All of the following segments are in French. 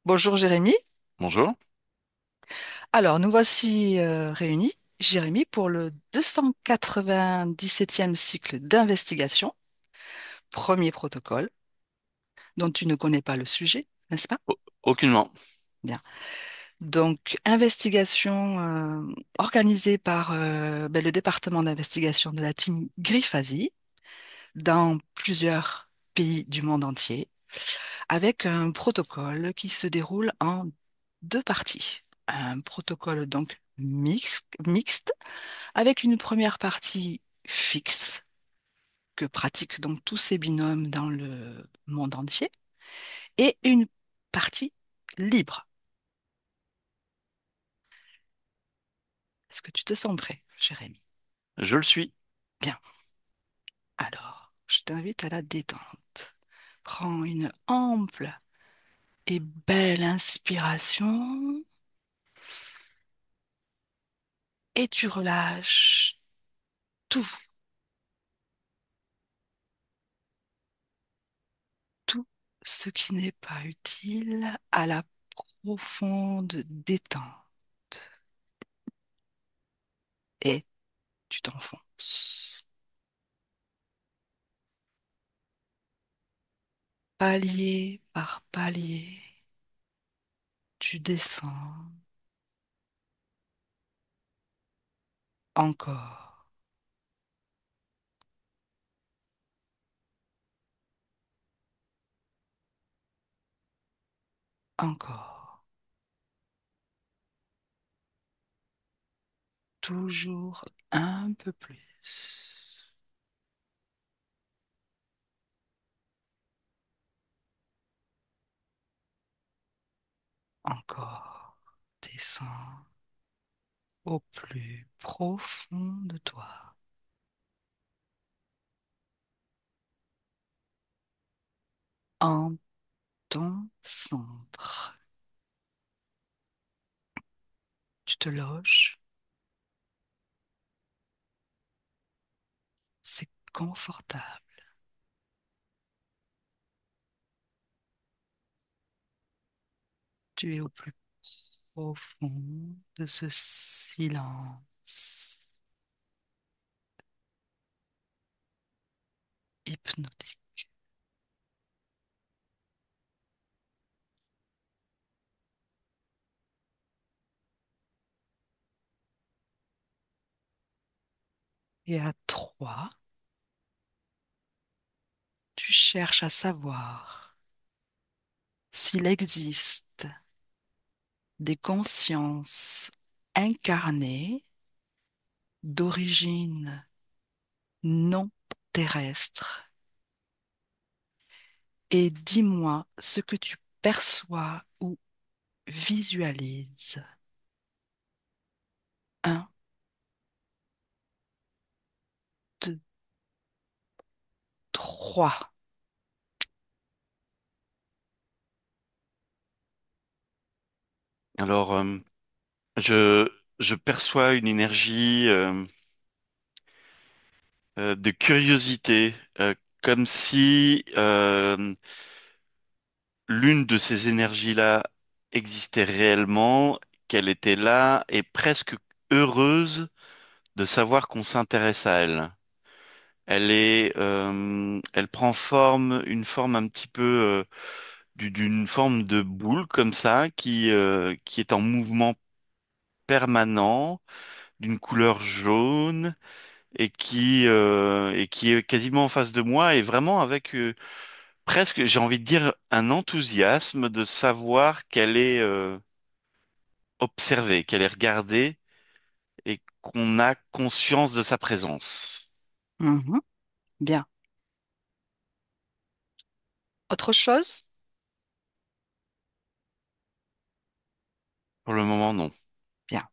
Bonjour Jérémy. Bonjour. Alors, nous voici réunis, Jérémy, pour le 297e cycle d'investigation, premier protocole, dont tu ne connais pas le sujet, n'est-ce pas? Aucunement. Bien. Donc, investigation organisée par le département d'investigation de la team Griffasie dans plusieurs pays du monde entier, avec un protocole qui se déroule en deux parties. Un protocole donc mixte avec une première partie fixe que pratiquent donc tous ces binômes dans le monde entier et une partie libre. Est-ce que tu te sens prêt, Jérémy? Je le suis. Bien. Alors, je t'invite à la détente. Prends une ample et belle inspiration et tu relâches tout, tout ce qui n'est pas utile à la profonde détente. Et tu t'enfonces. Palier par palier, tu descends encore, encore, toujours un peu plus, encore. Descends au plus profond de toi, en ton centre. Tu te loges, c'est confortable. Tu es au plus profond de ce silence hypnotique. Et à trois, tu cherches à savoir s'il existe des consciences incarnées d'origine non terrestre et dis-moi ce que tu perçois ou visualises. Un, deux, trois. Alors, je, je perçois une énergie de curiosité, comme si l'une de ces énergies-là existait réellement, qu'elle était là et presque heureuse de savoir qu'on s'intéresse à elle. Elle prend une forme un petit peu d'une forme de boule comme ça qui est en mouvement permanent, d'une couleur jaune et qui est quasiment en face de moi et vraiment avec presque, j'ai envie de dire, un enthousiasme de savoir qu'elle est observée, qu'elle est regardée et qu'on a conscience de sa présence. Mhm. Bien. Autre chose? Pour le moment, non. Bien.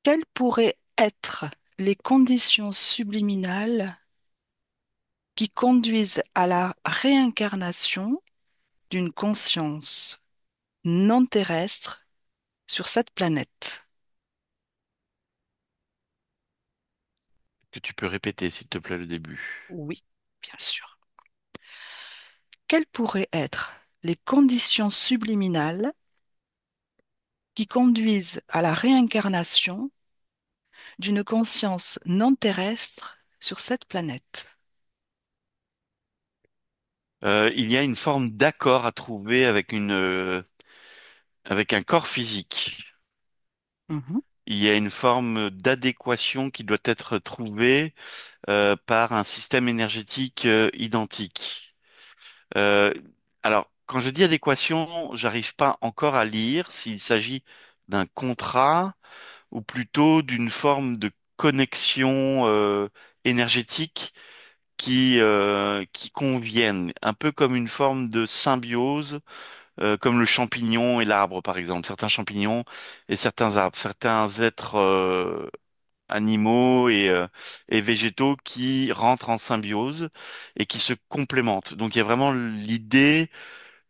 Quelles pourraient être les conditions subliminales qui conduisent à la réincarnation d'une conscience non terrestre sur cette planète? Que tu peux répéter, s'il te plaît, le début. Oui, bien sûr. Quelles pourraient être les conditions subliminales qui conduisent à la réincarnation d'une conscience non terrestre sur cette planète? Il y a une forme d'accord à trouver avec avec un corps physique. Mhm, Il y a une forme d'adéquation qui doit être trouvée par un système énergétique identique. Euh, alors, quand je dis adéquation, j'arrive pas encore à lire s'il s'agit d'un contrat ou plutôt d'une forme de connexion énergétique qui conviennent, un peu comme une forme de symbiose, comme le champignon et l'arbre, par exemple. Certains champignons et certains arbres, certains êtres animaux et végétaux qui rentrent en symbiose et qui se complémentent. Donc il y a vraiment l'idée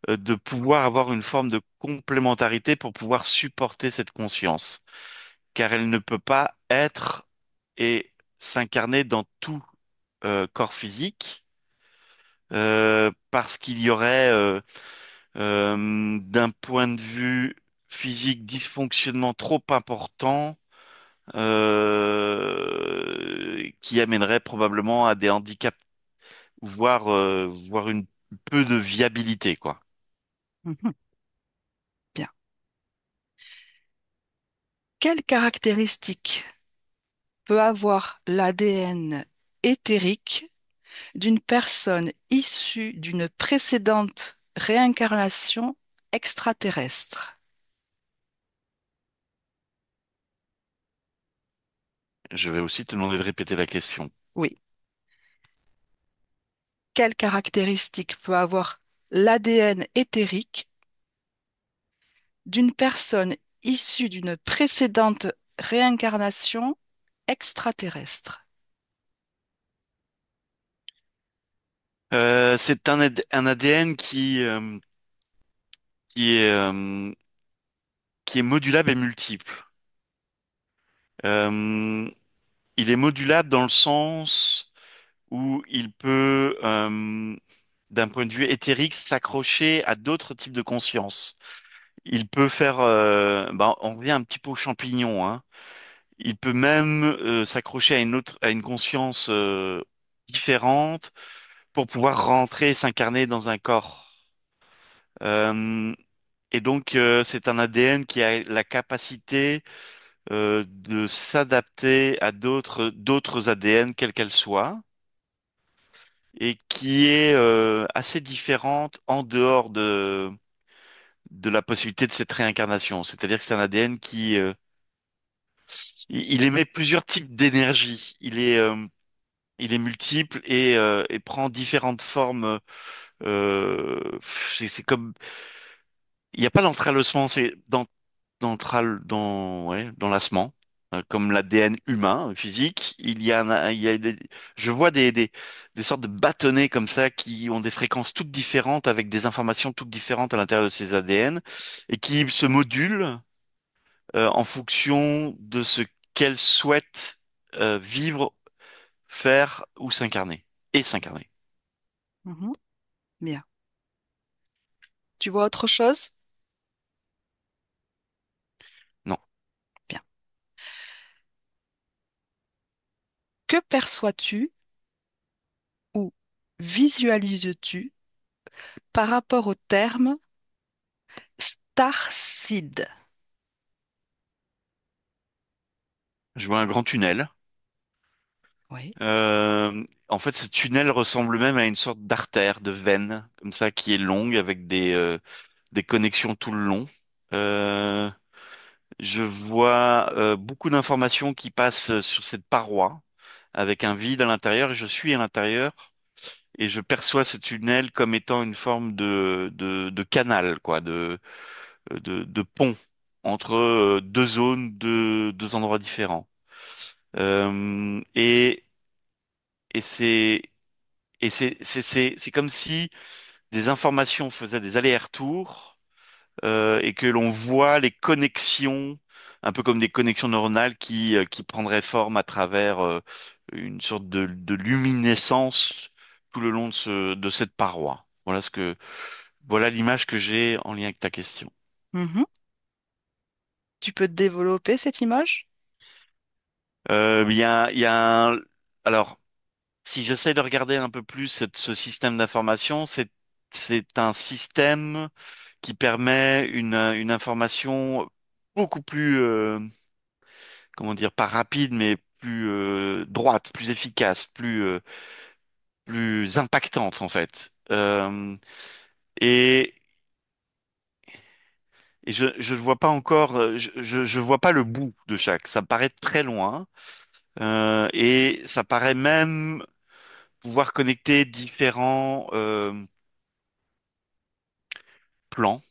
de pouvoir avoir une forme de complémentarité pour pouvoir supporter cette conscience, car elle ne peut pas être et s'incarner dans tout corps physique parce qu'il y aurait, d'un point de vue physique, dysfonctionnement trop important qui amènerait probablement à des handicaps, voire une peu de viabilité, quoi. mhm. Bien. Quelles caractéristiques peut avoir l'ADN éthérique d'une personne issue d'une précédente réincarnation extraterrestre? Je vais aussi te demander de répéter la question. Oui. Quelles caractéristiques peut avoir l'ADN éthérique d'une personne issue d'une précédente réincarnation extraterrestre? C'est un ADN qui est, qui est modulable et multiple. Euh, il est modulable dans le sens où il peut, d'un point de vue éthérique, s'accrocher à d'autres types de conscience. Il peut faire, ben, on revient un petit peu aux champignons, hein. Il peut même s'accrocher à une conscience différente pour pouvoir rentrer et s'incarner dans un corps. Euh, et donc, c'est un ADN qui a la capacité de s'adapter à d'autres ADN, quelles qu'elles soient, et qui est assez différente en dehors de la possibilité de cette réincarnation. C'est-à-dire que c'est un ADN il émet plusieurs types d'énergie. Il est multiple et prend différentes formes. C'est comme, il n'y a pas d'entrelacement, c'est dans l'enlacement, comme l'ADN humain, physique. Il y a je vois des sortes de bâtonnets comme ça qui ont des fréquences toutes différentes avec des informations toutes différentes à l'intérieur de ces ADN et qui se modulent en fonction de ce qu'elles souhaitent vivre, faire ou s'incarner et s'incarner. Mhm. Bien. Tu vois autre chose? Non. Bien. Que perçois-tu ou visualises-tu par rapport au terme Starseed? Je vois un grand tunnel. Oui. En fait, ce tunnel ressemble même à une sorte d'artère, de veine, comme ça, qui est longue avec des connexions tout le long. Euh, je vois beaucoup d'informations qui passent sur cette paroi avec un vide à l'intérieur et je suis à l'intérieur et je perçois ce tunnel comme étant une forme de canal, quoi, de pont entre deux zones, deux endroits différents. Euh, et et c'est c'est comme si des informations faisaient des allers-retours et que l'on voit les connexions, un peu comme des connexions neuronales qui prendraient forme à travers une sorte de luminescence tout le long de cette paroi. Voilà l'image que j'ai en lien avec ta question. Mhm. Tu peux développer cette image? Il y a alors, si j'essaie de regarder un peu plus ce système d'information, c'est un système qui permet une information beaucoup plus, comment dire, pas rapide, mais plus droite, plus efficace, plus impactante en fait. Et, et je ne vois pas encore, je vois pas le bout de chaque. Ça me paraît très loin, et ça paraît même pouvoir connecter plans,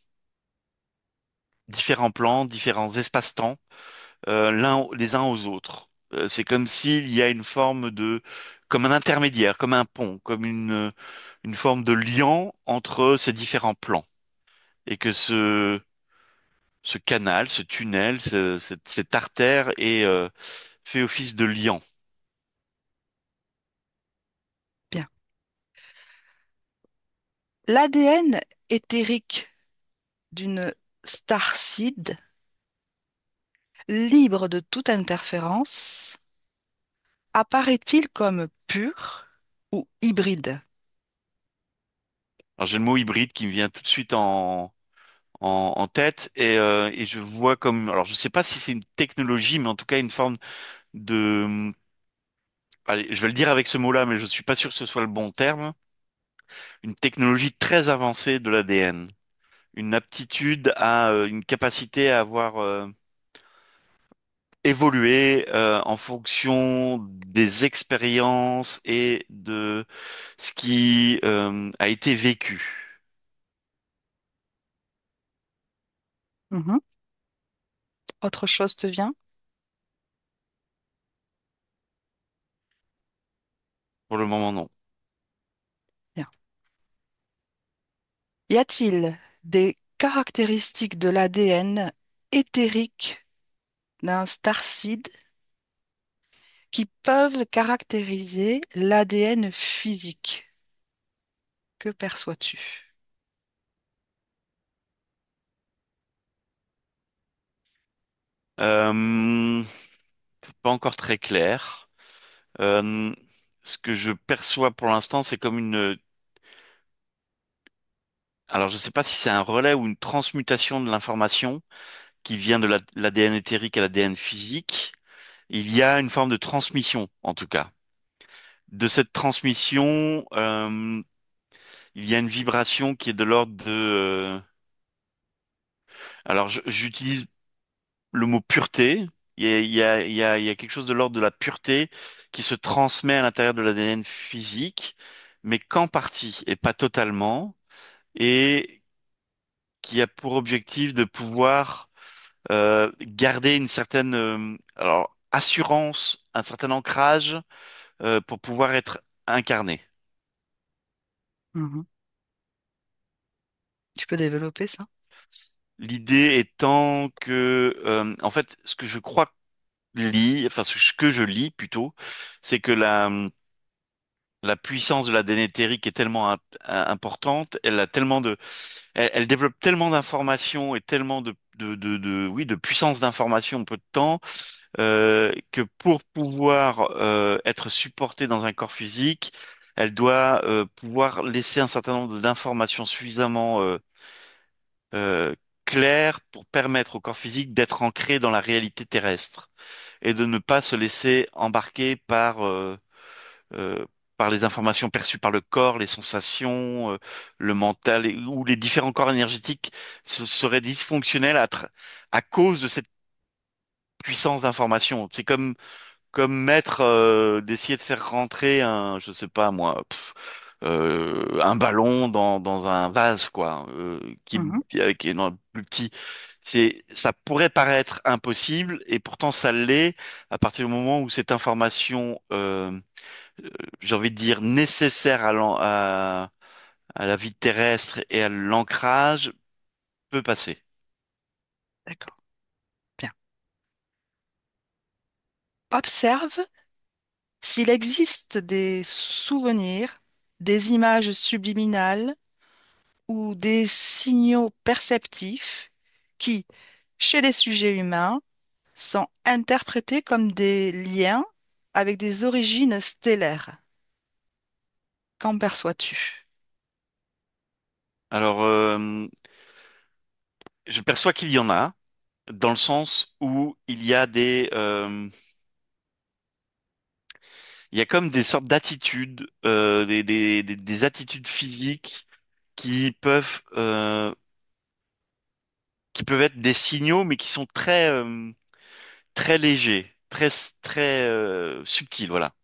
différents plans, différents espaces-temps, les uns aux autres. C'est comme s'il y a comme un intermédiaire, comme un pont, comme une forme de lien entre ces différents plans. Et que ce canal, ce tunnel, cette artère fait office de lien. Bien. L'ADN éthérique d'une starseed, libre de toute interférence, apparaît-il comme pur ou hybride? Alors j'ai le mot hybride qui me vient tout de suite en tête et je vois comme, alors je sais pas si c'est une technologie, mais en tout cas une forme de, allez, je vais le dire avec ce mot-là, mais je suis pas sûr que ce soit le bon terme, une technologie très avancée de l'ADN, une aptitude une capacité à avoir évolué en fonction des expériences et de ce qui a été vécu. Mhm. Autre chose te vient? Pour le moment, non. Bien. Y a-t-il des caractéristiques de l'ADN éthérique d'un starseed qui peuvent caractériser l'ADN physique? Que perçois-tu? Euh, c'est pas encore très clair. Euh, Ce que je perçois pour l'instant, c'est comme alors je sais pas si c'est un relais ou une transmutation de l'information qui vient de l'ADN éthérique à l'ADN physique. Il y a une forme de transmission, en tout cas. De cette transmission, il y a une vibration qui est de l'ordre alors j'utilise le mot pureté. Il y a quelque chose de l'ordre de la pureté qui se transmet à l'intérieur de l'ADN physique, mais qu'en partie et pas totalement, et qui a pour objectif de pouvoir garder une certaine assurance, un certain ancrage pour pouvoir être incarné. Mhm. Tu peux développer ça? L'idée étant que, en fait, ce que je crois enfin ce que je lis plutôt, c'est que la puissance de l'ADN éthérique est tellement importante, elle développe tellement d'informations et tellement oui, de puissance d'information en peu de temps, que pour pouvoir être supportée dans un corps physique, elle doit pouvoir laisser un certain nombre d'informations suffisamment euh, claires pour permettre au corps physique d'être ancré dans la réalité terrestre et de ne pas se laisser embarquer euh, par les informations perçues par le corps, les sensations, le mental ou les différents corps énergétiques seraient dysfonctionnels à cause de cette puissance d'information. C'est comme mettre, d'essayer de faire rentrer je sais pas moi, un ballon dans un vase, quoi, Mhm. avec plus petit. Ça pourrait paraître impossible et pourtant ça l'est à partir du moment où cette information, j'ai envie de dire nécessaire à la vie terrestre et à l'ancrage peut passer. D'accord. Bien. Observe s'il existe des souvenirs, des images subliminales ou des signaux perceptifs qui, chez les sujets humains, sont interprétés comme des liens avec des origines stellaires. Qu'en perçois-tu? Alors, je perçois qu'il y en a, dans le sens où il y a comme des sortes d'attitudes, des attitudes physiques qui qui peuvent être des signaux, mais qui sont très légers, très subtils, voilà,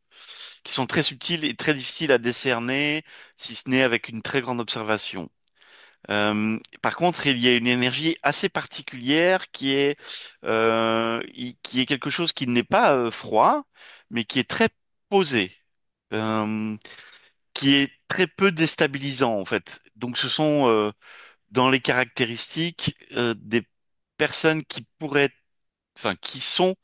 qui sont très subtils et très difficiles à décerner, si ce n'est avec une très grande observation. Par contre, il y a une énergie assez particulière qui est quelque chose qui n'est pas froid, mais qui est très posé, euh, qui est très peu déstabilisant en fait. Donc, ce sont dans les caractéristiques des personnes qui pourraient, enfin, qui sont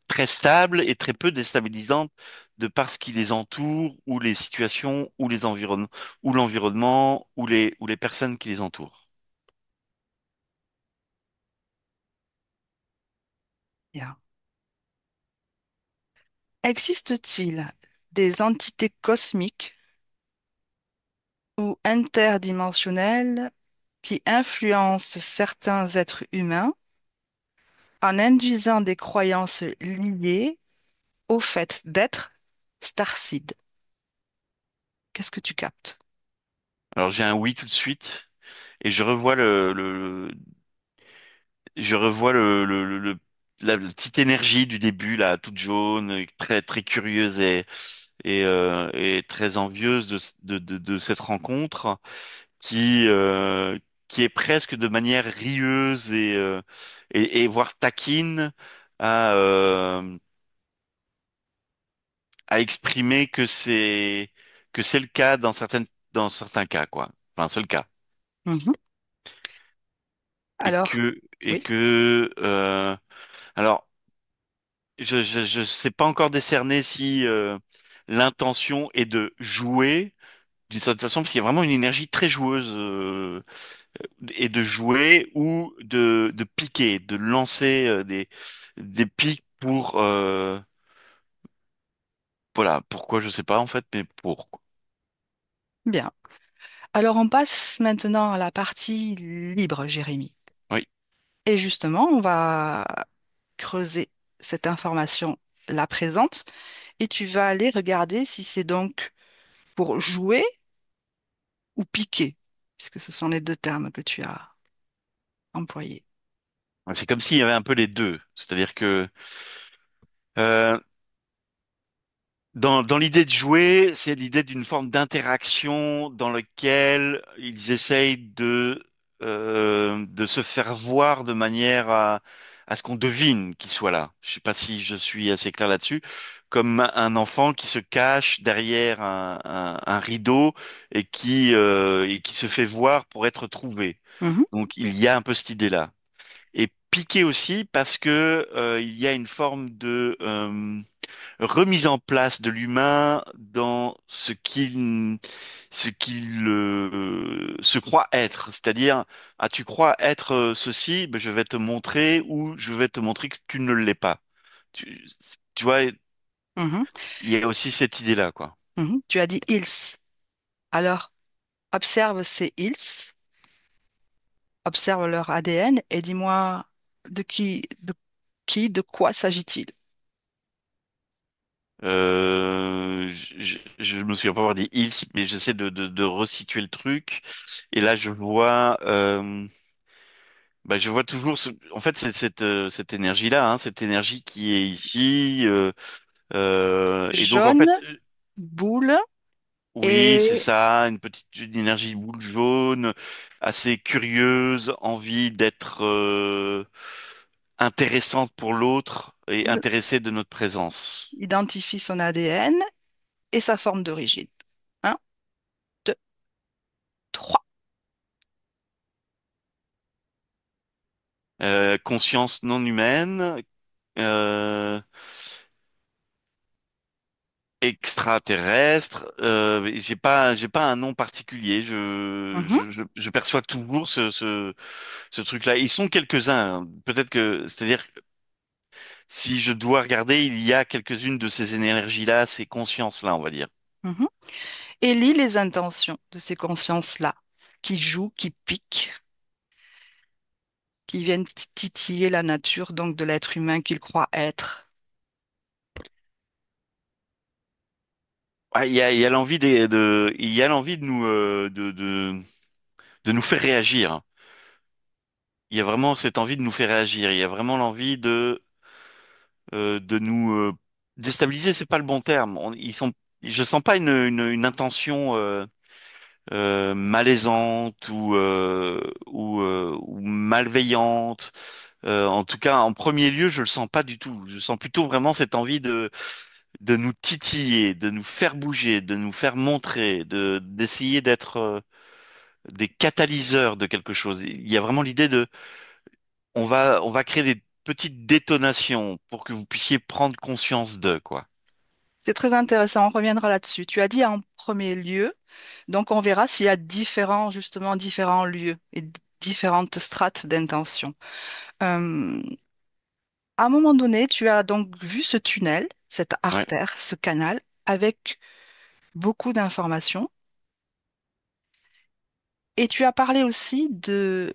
très stables et très peu déstabilisantes de par ce qui les entoure ou les situations ou les environnements ou l'environnement ou les personnes qui les entourent. Bien. Existe-t-il des entités cosmiques ou interdimensionnelles qui influencent certains êtres humains en induisant des croyances liées au fait d'être starseed? Qu'est-ce que tu captes? Alors j'ai un oui tout de suite et je revois la petite énergie du début là, toute jaune, très curieuse et très envieuse de cette rencontre. qui euh, qui est presque de manière rieuse et voire taquine à euh, à exprimer que c'est le cas dans certains cas quoi. Enfin, c'est le cas. Mhm. Alors, Et oui. que alors je sais pas encore décerner si l'intention est de jouer d'une certaine façon parce qu'il y a vraiment une énergie très joueuse et de jouer ou de piquer, de lancer des pics pour voilà, pourquoi je sais pas en fait, mais pour quoi. Bien. Alors, on passe maintenant à la partie libre, Jérémy. Oui. Et justement, on va creuser cette information la présente et tu vas aller regarder si c'est donc pour jouer ou piquer, puisque ce sont les deux termes que tu as employés. C'est comme s'il y avait un peu les deux. C'est-à-dire que euh, dans l'idée de jouer, c'est l'idée d'une forme d'interaction dans laquelle ils essayent de se faire voir de manière à ce qu'on devine qu'ils soient là. Je sais pas si je suis assez clair là-dessus. Comme un enfant qui se cache derrière un rideau et qui se fait voir pour être trouvé. Mhm, Donc il y a un peu cette idée-là. Et piqué aussi parce que il y a une forme de remise en place de l'humain dans ce qu'il se croit être. C'est-à-dire, ah, tu crois être ceci, ben, je vais te montrer ou je vais te montrer que tu ne l'es pas. Tu, tu vois, mhm, il y a aussi cette idée-là, quoi. mhm. Tu as dit ils. Alors, observe ces ils, observe leur ADN et dis-moi de quoi s'agit-il? Je me souviens pas avoir dit ils, mais j'essaie de resituer le truc. Et là, je vois toujours, en fait, c'est cette énergie-là, hein, cette énergie qui est ici. Et donc, en Jaune, fait, boule oui, c'est et ça, une énergie boule jaune, assez curieuse, envie d'être intéressante pour l'autre et le- intéressée de notre présence. identifie son ADN et sa forme d'origine. Un, deux, trois. Conscience non humaine, euh, extraterrestre. J'ai pas un nom particulier. Mhm, Je perçois toujours ce truc-là. Ils sont quelques-uns, hein. Peut-être que, c'est-à-dire, si je dois regarder, il y a quelques-unes de ces énergies-là, ces consciences-là, on va dire. mhm. Et lis les intentions de ces consciences-là, qui jouent, qui piquent, qui viennent titiller la nature, donc de l'être humain qu'ils croient être. Ah, il y a l'envie il y a l'envie de nous, de nous faire réagir. Il y a vraiment cette envie de nous faire réagir. Il y a vraiment l'envie de nous déstabiliser. C'est pas le bon terme. Je sens pas une intention malaisante ou malveillante. En tout cas, en premier lieu, je le sens pas du tout. Je sens plutôt vraiment cette envie de nous titiller, de nous faire bouger, de nous faire montrer, d'essayer d'être des catalyseurs de quelque chose. Il y a vraiment l'idée de, on va créer des petites détonations pour que vous puissiez prendre conscience de, quoi. C'est très intéressant, on reviendra là-dessus. Tu as dit en premier lieu, donc on verra s'il y a différents, justement, différents lieux et différentes strates d'intention. Euh, à un moment donné, tu as donc vu ce tunnel, cette Ouais. artère, ce canal, avec beaucoup d'informations, et tu as parlé aussi de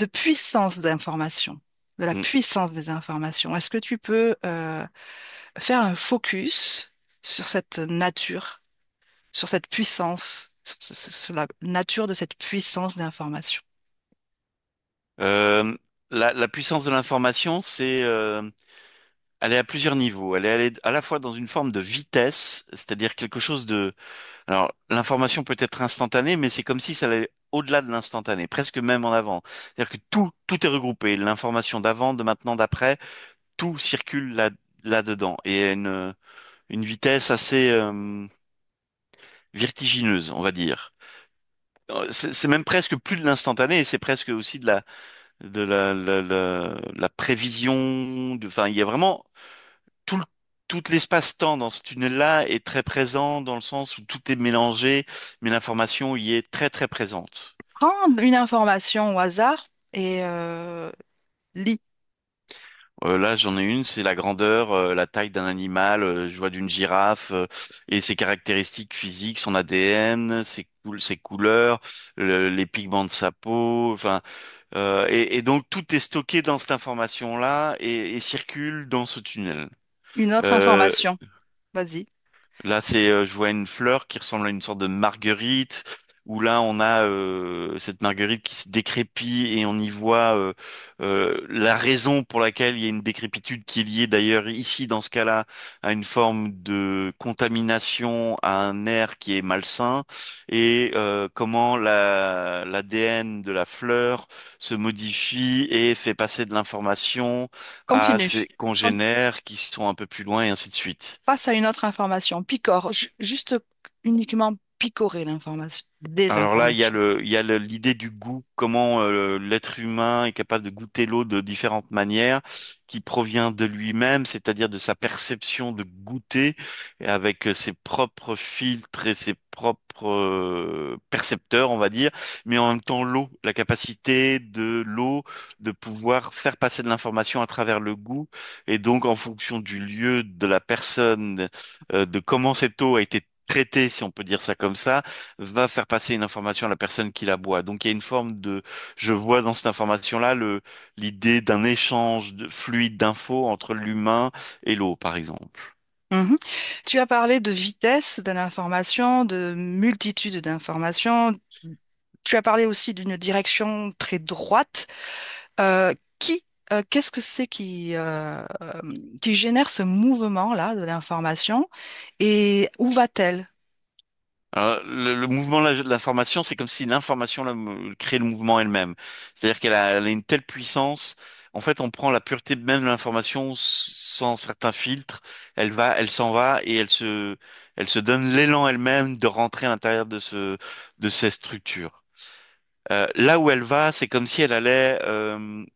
puissance d'information, de la Mm. puissance des informations. Est-ce que tu peux faire un focus sur cette nature, sur cette puissance, sur la nature de cette puissance d'information? Euh, la puissance de l'information, elle est à plusieurs niveaux. Elle est à la fois dans une forme de vitesse, c'est-à-dire quelque chose de. Alors, l'information peut être instantanée, mais c'est comme si ça allait au-delà de l'instantané, presque même en avant. C'est-à-dire que tout est regroupé. L'information d'avant, de maintenant, d'après, tout circule là-dedans. Et à une vitesse assez vertigineuse, on va dire. C'est même presque plus de l'instantané, c'est presque aussi la prévision. Enfin, il y a vraiment tout, le- tout l'espace-temps dans ce tunnel-là est très présent dans le sens où tout est mélangé, mais l'information y est très très présente. Prends une information au hasard et lis. Là, j'en ai une, c'est la grandeur, la taille d'un animal. Je vois d'une girafe et ses caractéristiques physiques, son ADN, ses couleurs, les pigments de sa peau. Enfin, et donc tout est stocké dans cette information-là et circule dans ce tunnel. Une autre Euh, information. Vas-y. Là, je vois une fleur qui ressemble à une sorte de marguerite, où là, on a cette marguerite qui se décrépit et on y voit la raison pour laquelle il y a une décrépitude qui est liée d'ailleurs ici, dans ce cas-là, à une forme de contamination à un air qui est malsain et comment l'ADN de la fleur se modifie et fait passer de l'information à Continue. ses congénères qui sont un peu plus loin et ainsi de suite. Passe à une autre information. Picore. Juste uniquement picorer l'information. Des Alors là, informations. l'idée du goût, comment l'être humain est capable de goûter l'eau de différentes manières, qui provient de lui-même, c'est-à-dire de sa perception de goûter, et avec ses propres filtres et ses propres percepteurs, on va dire, mais en même temps l'eau, la capacité de l'eau de pouvoir faire passer de l'information à travers le goût, et donc en fonction du lieu, de la personne, de comment cette eau a été traitée, si on peut dire ça comme ça va faire passer une information à la personne qui la boit. Donc il y a une forme de, je vois dans cette information-là l'idée d'un échange fluide d'infos entre l'humain et l'eau, par exemple. Mhm. Tu as parlé de vitesse de l'information, de multitude d'informations. Tu as parlé aussi d'une direction très droite. Qu'est-ce que c'est qui génère ce mouvement-là de l'information et où va-t-elle? Alors, le mouvement de l'information, c'est comme si l'information crée le mouvement elle-même. C'est-à-dire elle a une telle puissance. En fait, on prend la pureté même de l'information sans certains filtres. Elle s'en va et elle se donne l'élan elle-même de rentrer à l'intérieur de cette structure. Là où elle va, c'est comme si elle allait.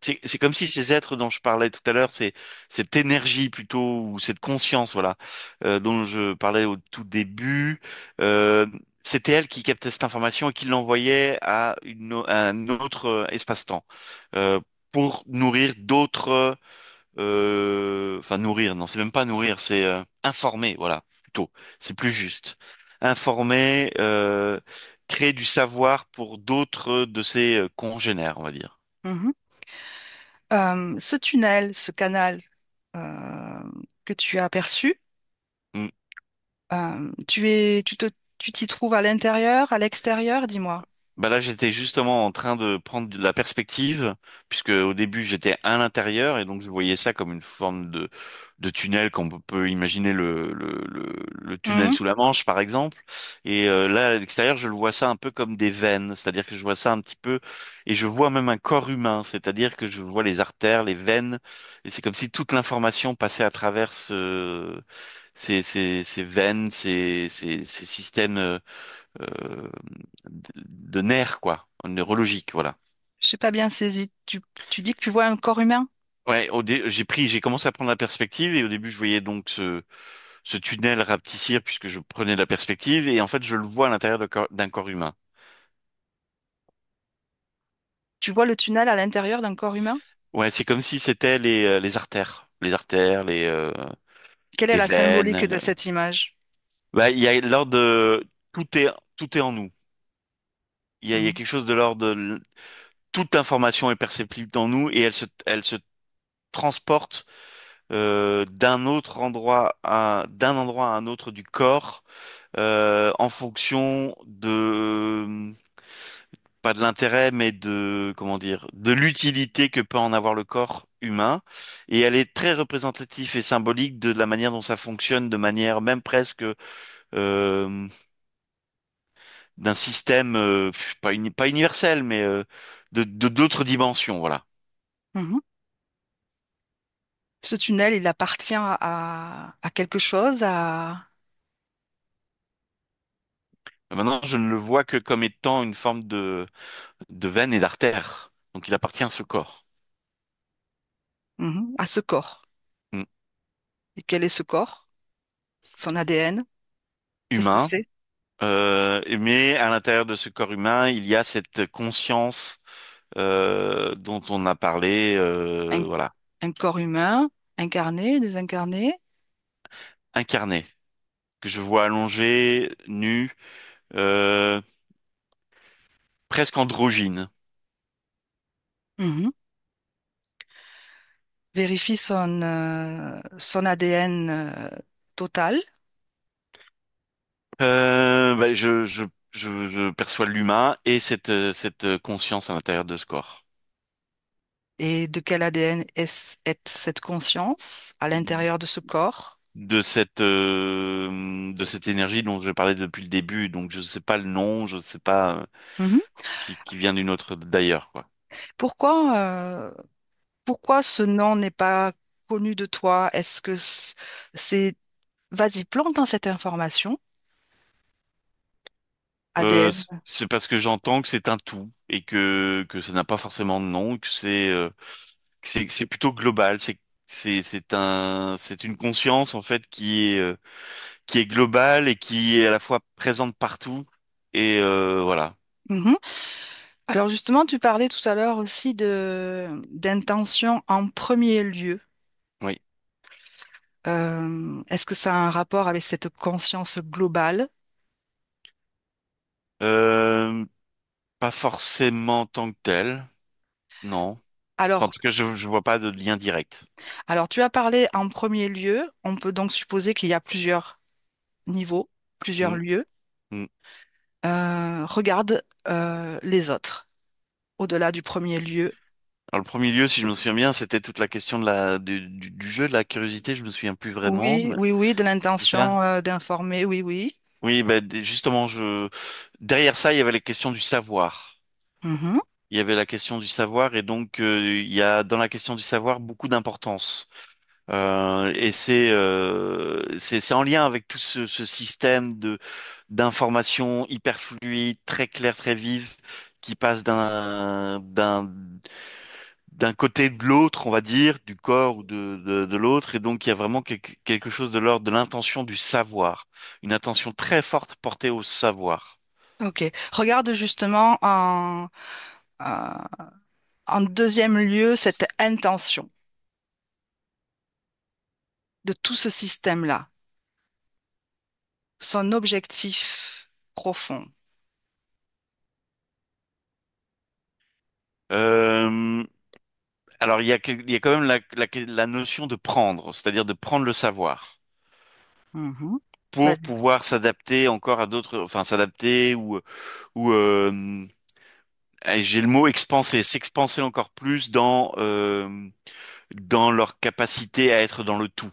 C'est comme si ces êtres dont je parlais tout à l'heure, c'est cette énergie plutôt ou cette conscience, voilà, dont je parlais au tout début. euh, C'était elle qui captait cette information et qui l'envoyait à, à un autre espace-temps euh, pour nourrir d'autres. Enfin, nourrir, non, c'est même pas nourrir, c'est informer, voilà, plutôt. C'est plus juste. Informer, créer du savoir pour d'autres de ses congénères, on va dire. Mhm. Ce tunnel, ce canal euh, que tu as aperçu, Mm. tu t'y trouves à l'intérieur, à l'extérieur, dis-moi. Bah là, j'étais justement en train de prendre de la perspective, puisque au début, j'étais à l'intérieur, et donc je voyais ça comme une forme de tunnel, qu'on peut imaginer le tunnel Mhm. sous la Manche, par exemple. Et là, à l'extérieur, je le vois ça un peu comme des veines, c'est-à-dire que je vois ça un petit peu, et je vois même un corps humain, c'est-à-dire que je vois les artères, les veines, et c'est comme si toute l'information passait à travers ces veines, ces systèmes euh, de nerfs, quoi, neurologiques, voilà. Je n'ai pas bien saisi. Tu dis que tu vois un corps humain? Ouais, j'ai commencé à prendre la perspective et au début je voyais donc ce tunnel rapetissir puisque je prenais la perspective et en fait je le vois à l'intérieur d'un corps humain. Tu vois le tunnel à l'intérieur d'un corps humain? Ouais, c'est comme si c'était les artères, Quelle est les la veines. symbolique de cette image? Bah, il y a l'ordre de tout est en nous. Il y a Mhm. quelque chose de l'ordre de toute information est perceptible en nous et elle se transporte d'un endroit à un autre du corps en fonction de pas de l'intérêt mais de comment dire de l'utilité que peut en avoir le corps humain et elle est très représentative et symbolique de la manière dont ça fonctionne de manière même presque euh, d'un système pas universel mais de d'autres dimensions, voilà. Mhm. Ce tunnel, il appartient à quelque chose, à... Maintenant je ne le vois que comme étant une forme de veine et d'artère donc il appartient à ce corps. Mhm, à ce corps. Mm. Et quel est ce corps? Son ADN? Qu'est-ce que Humain. c'est? Mais à l'intérieur de ce corps humain, il y a cette conscience dont on a parlé, Un, voilà, un corps humain, incarné, désincarné? incarnée, que je vois allongée, nue, euh, presque androgyne. Mhm. Vérifie son ADN total. Bah, je perçois l'humain et cette conscience à l'intérieur de ce corps, Et de quel ADN est cette conscience à l'intérieur de ce corps? de cette énergie dont je parlais depuis le début. Donc je ne sais pas le nom, je ne sais pas Mhm. qui vient d'une autre d'ailleurs, quoi. Pourquoi, pourquoi ce nom n'est pas connu de toi? Est-ce que c'est... Vas-y, plante dans cette information. ADN. C'est parce que j'entends que c'est un tout et que ça n'a pas forcément de nom, que c'est plutôt global. C'est une conscience en fait qui est globale et qui est à la fois présente partout. Et voilà. Mhm. Alors justement, tu parlais tout à l'heure aussi de d'intention en premier lieu. Oui. Est-ce que ça a un rapport avec cette conscience globale? Euh, Pas forcément en tant que tel, non. Enfin, en Alors, tout cas, je vois pas de lien direct. alors, tu as parlé en premier lieu. On peut donc supposer qu'il y a plusieurs niveaux, plusieurs Mm, lieux. mm. Regarde les autres, au-delà du premier lieu. Alors, le premier lieu, si je me souviens bien, c'était toute la question de du jeu, de la curiosité. Je me souviens plus vraiment, Oui, mais oui, oui, de c'était ça. l'intention d'informer. Oui, oui. Oui, bah, justement, derrière ça, il y avait la question du savoir. Mhm, Il y avait la question du savoir et donc il y a dans la question du savoir beaucoup d'importance. Et c'est en lien avec tout ce système de d'information hyper fluide, très clair, très vive, qui passe d'un côté de l'autre, on va dire, du corps ou de l'autre. Et donc, il y a vraiment quelque chose de l'ordre de l'intention du savoir. Une attention très forte portée au savoir. Ok. Regarde justement euh, en deuxième lieu cette intention de tout ce système-là, son objectif profond. Euh, alors, il y a quand même la notion de prendre, c'est-à-dire de prendre le savoir Mhm. pour pouvoir s'adapter encore à d'autres, enfin, s'adapter ou j'ai le mot expanser, s'expanser encore plus dans leur capacité à être dans le tout.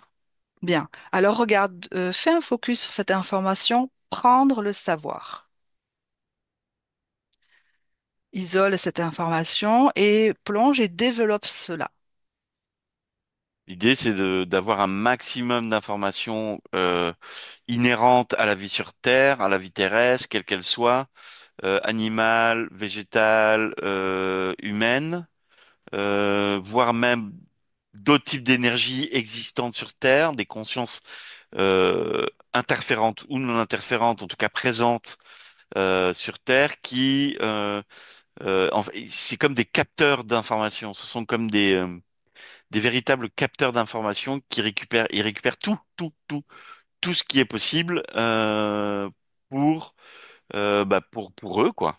Bien. Alors regarde, fais un focus sur cette information, prendre le savoir. Isole cette information et plonge et développe cela. L'idée, c'est d'avoir un maximum d'informations inhérentes à la vie sur Terre, à la vie terrestre, quelle qu'elle soit, animale, végétale, humaine, voire même d'autres types d'énergie existantes sur Terre, des consciences interférentes ou non interférentes, en tout cas présentes sur Terre, c'est comme des capteurs d'informations. Ce sont comme des véritables capteurs d'informations qui ils récupèrent tout ce qui est possible pour eux, quoi.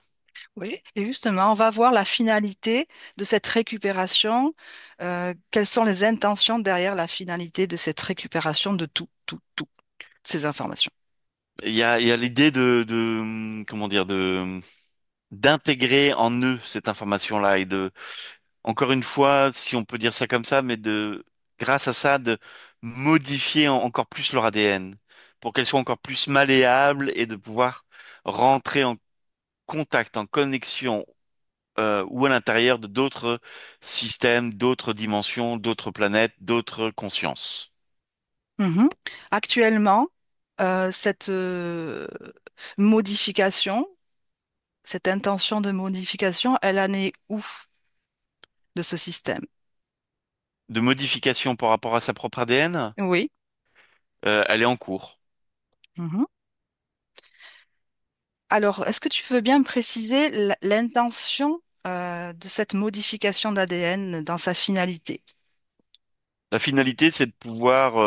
Oui. Et justement, on va voir la finalité de cette récupération. Quelles sont les intentions derrière la finalité de cette récupération de toutes ces informations. Il y a l'idée comment dire, d'intégrer en eux cette information-là et encore une fois, si on peut dire ça comme ça, grâce à ça, de modifier encore plus leur ADN pour qu'elles soient encore plus malléables et de pouvoir rentrer en contact, en connexion, ou à l'intérieur de d'autres systèmes, d'autres dimensions, d'autres planètes, d'autres consciences. Mhm. Actuellement, cette modification, cette intention de modification, elle en est où de ce système? De modification par rapport à sa propre ADN, Oui. elle est en cours. Mhm. Alors, est-ce que tu veux bien me préciser l'intention de cette modification d'ADN dans sa finalité? La finalité, c'est de pouvoir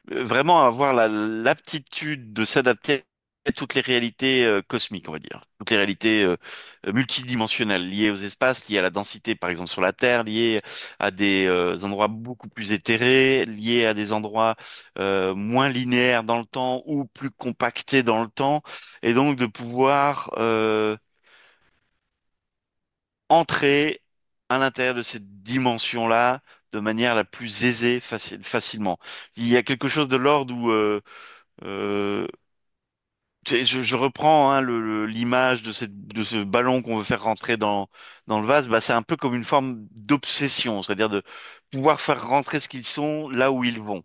vraiment avoir l'aptitude de s'adapter à toutes les réalités cosmiques, on va dire, toutes les réalités multidimensionnelles liées aux espaces, liées à la densité, par exemple sur la Terre, liées à des endroits beaucoup plus éthérés, liées à des endroits moins linéaires dans le temps ou plus compactés dans le temps, et donc de pouvoir entrer à l'intérieur de cette dimension-là de manière la plus aisée, facilement. Il y a quelque chose de l'ordre où euh, je reprends hein, l'image de ce ballon qu'on veut faire rentrer dans le vase. Bah, c'est un peu comme une forme d'obsession, c'est-à-dire de pouvoir faire rentrer ce qu'ils sont là où ils vont.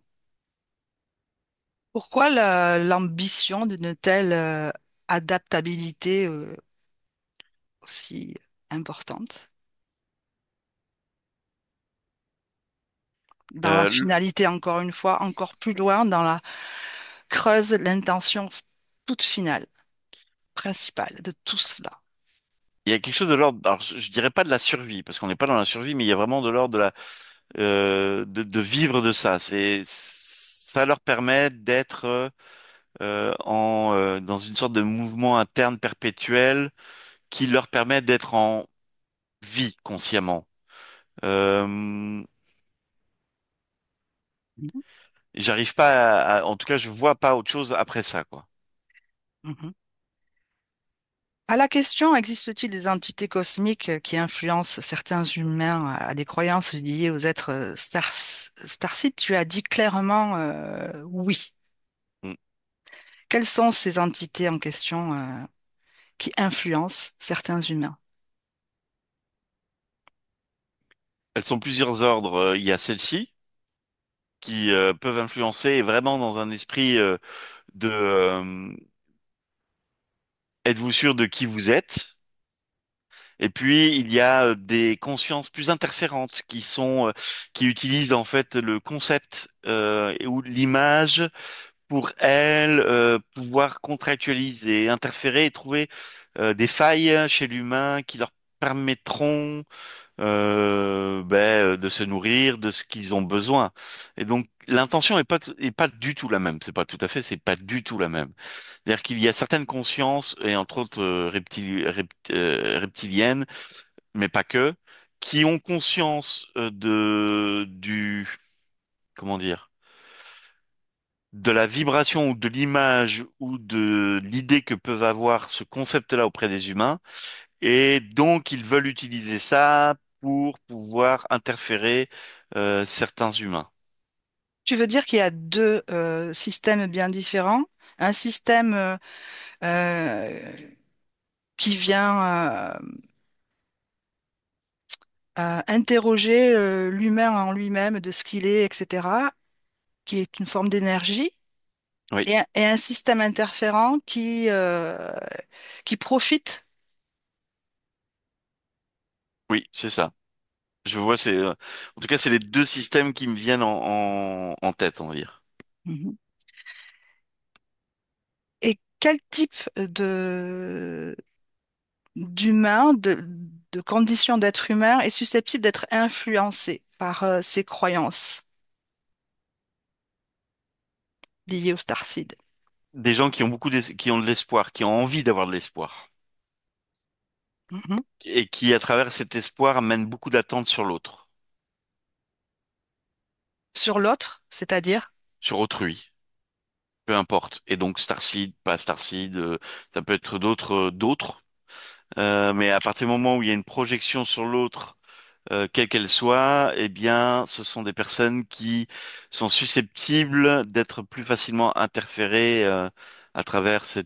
Pourquoi l'ambition d'une telle adaptabilité aussi importante dans la Euh, finalité, encore une fois, encore plus loin, dans la creuse l'intention toute finale, principale de tout cela. il y a quelque chose de l'ordre, alors je dirais pas de la survie, parce qu'on n'est pas dans la survie, mais il y a vraiment de l'ordre de de vivre de ça. Ça leur permet d'être dans une sorte de mouvement interne perpétuel qui leur permet d'être en vie consciemment. Euh, Mhm. J'arrive pas en tout cas, je vois pas autre chose après ça, quoi. Mhm. À la question, existe-t-il des entités cosmiques qui influencent certains humains à des croyances liées aux êtres starcites? Tu as dit clairement oui. Mm. Quelles sont ces entités en question qui influencent certains humains? Elles sont plusieurs ordres. Il y a celles-ci qui peuvent influencer et vraiment dans un esprit de êtes-vous sûr de qui vous êtes? Et puis, il y a des consciences plus interférentes qui utilisent en fait le concept ou l'image pour elles pouvoir contractualiser, interférer et trouver des failles chez l'humain qui leur permettront de se nourrir de ce qu'ils ont besoin. Et donc, l'intention est pas du tout la même. C'est pas tout à fait, c'est pas du tout la même. C'est-à-dire qu'il y a certaines consciences, et entre autres reptiliennes, mais pas que, qui ont conscience comment dire, de la vibration ou de l'image ou de l'idée que peuvent avoir ce concept-là auprès des humains. Et donc, ils veulent utiliser ça pour pouvoir interférer certains humains. Tu veux dire qu'il y a deux systèmes bien différents. Un système euh, qui vient interroger l'humain en lui-même de ce qu'il est, etc., qui est une forme d'énergie, Oui, et un système interférent qui profite. oui, c'est ça. Je vois, en tout cas, c'est les deux systèmes qui me viennent en tête, on va dire. Mhm. Et quel type d'humain, de conditions d'être humain est susceptible d'être influencé par ces croyances liées au starseed? Des gens qui ont qui ont de l'espoir, qui ont envie d'avoir de l'espoir, Mhm. et qui, à travers cet espoir, amènent beaucoup d'attentes sur l'autre, Sur l'autre, c'est-à-dire, sur autrui, peu importe. Et donc, Starseed, pas Starseed, ça peut être d'autres. Mais à partir du moment où il y a une projection sur l'autre, quelle qu'elle soit, eh bien, ce sont des personnes qui sont susceptibles d'être plus facilement interférées à travers ce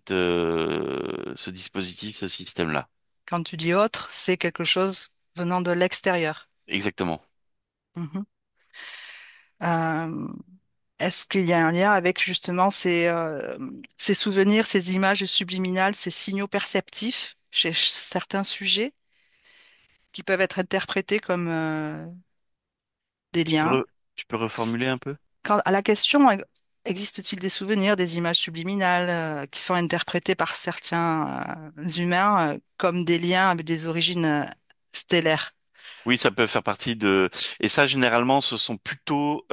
dispositif, ce système-là. quand tu dis autre, c'est quelque chose venant de l'extérieur. Exactement. Mhm. Euh, Est-ce qu'il y a un lien avec justement ces souvenirs, ces images subliminales, ces signaux perceptifs chez certains sujets qui peuvent être interprétés comme des Tu peux, liens? tu peux reformuler un peu? Quand, à la question, existe-t-il des souvenirs, des images subliminales qui sont interprétées par certains humains comme des liens avec des origines stellaires? Oui, ça peut faire partie de... Et ça, généralement, ce sont plutôt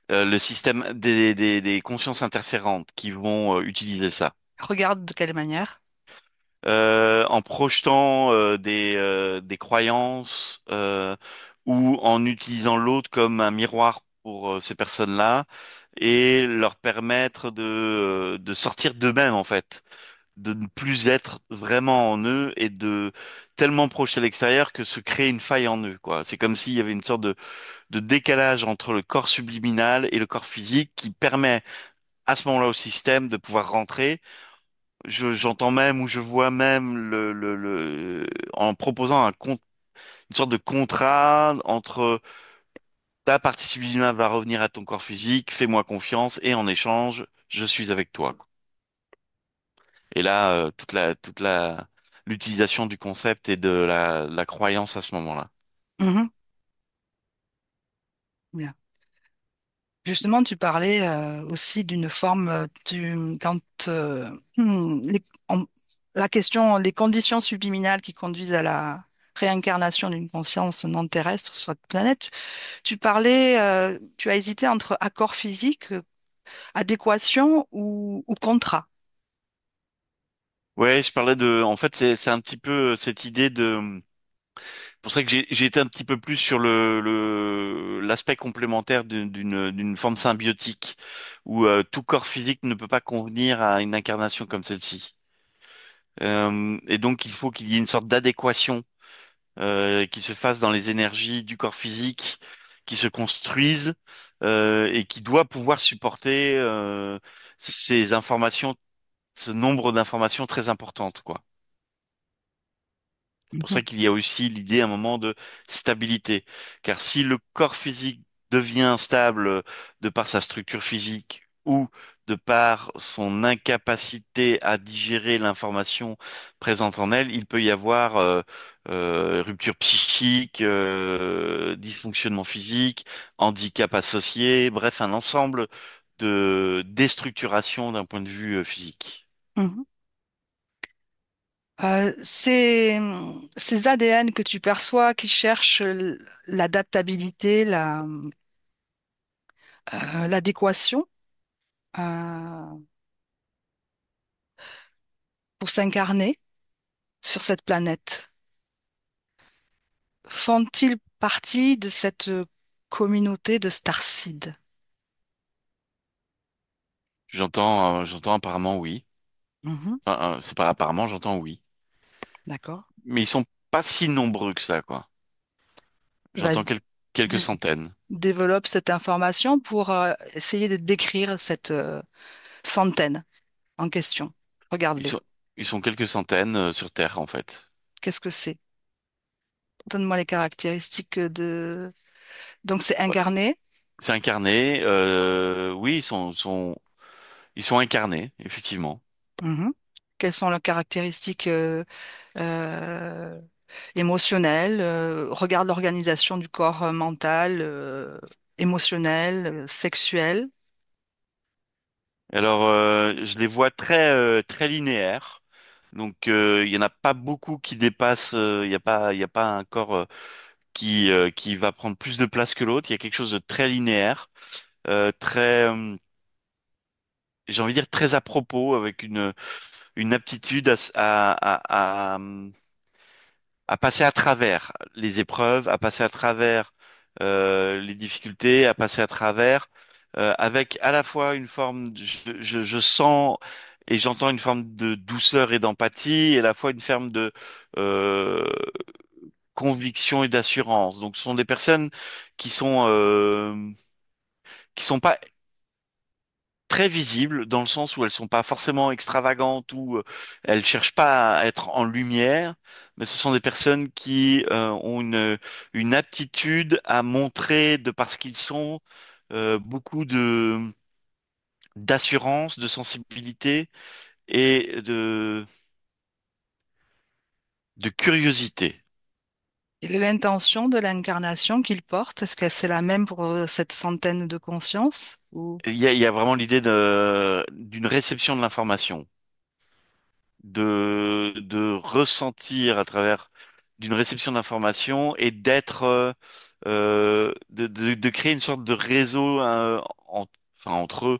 le système des consciences interférentes qui vont utiliser ça. Regarde de quelle manière. En projetant des croyances ou en utilisant l'autre comme un miroir pour ces personnes-là et leur permettre de sortir d'eux-mêmes en fait, de ne plus être vraiment en eux et de tellement projeter à l'extérieur que se crée une faille en eux, quoi. C'est comme s'il y avait une sorte de décalage entre le corps subliminal et le corps physique qui permet à ce moment-là au système de pouvoir rentrer. J'entends même ou je vois même en proposant une sorte de contrat entre ta partie subliminale va revenir à ton corps physique, fais-moi confiance et en échange, je suis avec toi, quoi. Et là, l'utilisation du concept et de la croyance à ce moment-là. Mhm. Bien. Justement, tu parlais aussi d'une forme, quand la question, les conditions subliminales qui conduisent à la réincarnation d'une conscience non terrestre sur cette planète, tu parlais, tu as hésité entre accord physique, adéquation ou contrat. Ouais, je parlais en fait, c'est un petit peu cette idée pour ça que j'ai été un petit peu plus sur l'aspect complémentaire d'une forme symbiotique où tout corps physique ne peut pas convenir à une incarnation comme celle-ci. Et donc il faut qu'il y ait une sorte d'adéquation qui se fasse dans les énergies du corps physique, qui se construisent et qui doit pouvoir supporter ces informations, ce nombre d'informations très importantes, quoi. C'est pour Mhm. ça qu'il y a aussi l'idée à un moment de stabilité. Car si le corps physique devient instable de par sa structure physique ou de par son incapacité à digérer l'information présente en elle, il peut y avoir rupture psychique, dysfonctionnement physique, handicap associé, bref, un ensemble de déstructuration d'un point de vue physique. Mhm. Ces ADN que tu perçois qui cherchent l'adaptabilité, l'adéquation euh, pour s'incarner sur cette planète, font-ils partie de cette communauté de Starseed? J'entends apparemment oui. Mhm. C'est pas apparemment, j'entends oui. D'accord. Mais ils sont pas si nombreux que ça, quoi. J'entends Vas-y. quelques Dé- centaines. Développe cette information pour essayer de décrire cette centaine en question. Ils Regarde-les. sont, ils sont quelques centaines sur Terre, en fait. Qu'est-ce que c'est? Donne-moi les caractéristiques de... Donc c'est Ouais. incarné. C'est incarné. Oui, ils sont incarnés, effectivement. Mhm. Quelles sont leurs caractéristiques euh, émotionnelles? Regarde l'organisation du corps mental, émotionnel, sexuel. Alors, je les vois très linéaires. Donc, il y en a pas beaucoup qui dépassent. Il y a pas un corps qui va prendre plus de place que l'autre. Il y a quelque chose de très linéaire, très, j'ai envie de dire très à propos, avec une aptitude à passer à travers les épreuves, à passer à travers les difficultés, à passer à travers, avec à la fois une forme, je sens et j'entends une forme de douceur et d'empathie, et à la fois une forme de euh, conviction et d'assurance. Donc, ce sont des personnes qui qui sont pas très visibles dans le sens où elles sont pas forcément extravagantes ou elles cherchent pas à être en lumière, mais ce sont des personnes qui ont une aptitude à montrer de par ce qu'ils sont beaucoup de d'assurance, de sensibilité et de curiosité. Quelle est l'intention de l'incarnation qu'ils portent? Est-ce que c'est la même pour cette centaine de consciences? Ou... Il y a vraiment l'idée d'une réception de l'information, de ressentir à travers d'une réception d'information et d'être de créer une sorte de réseau enfin, entre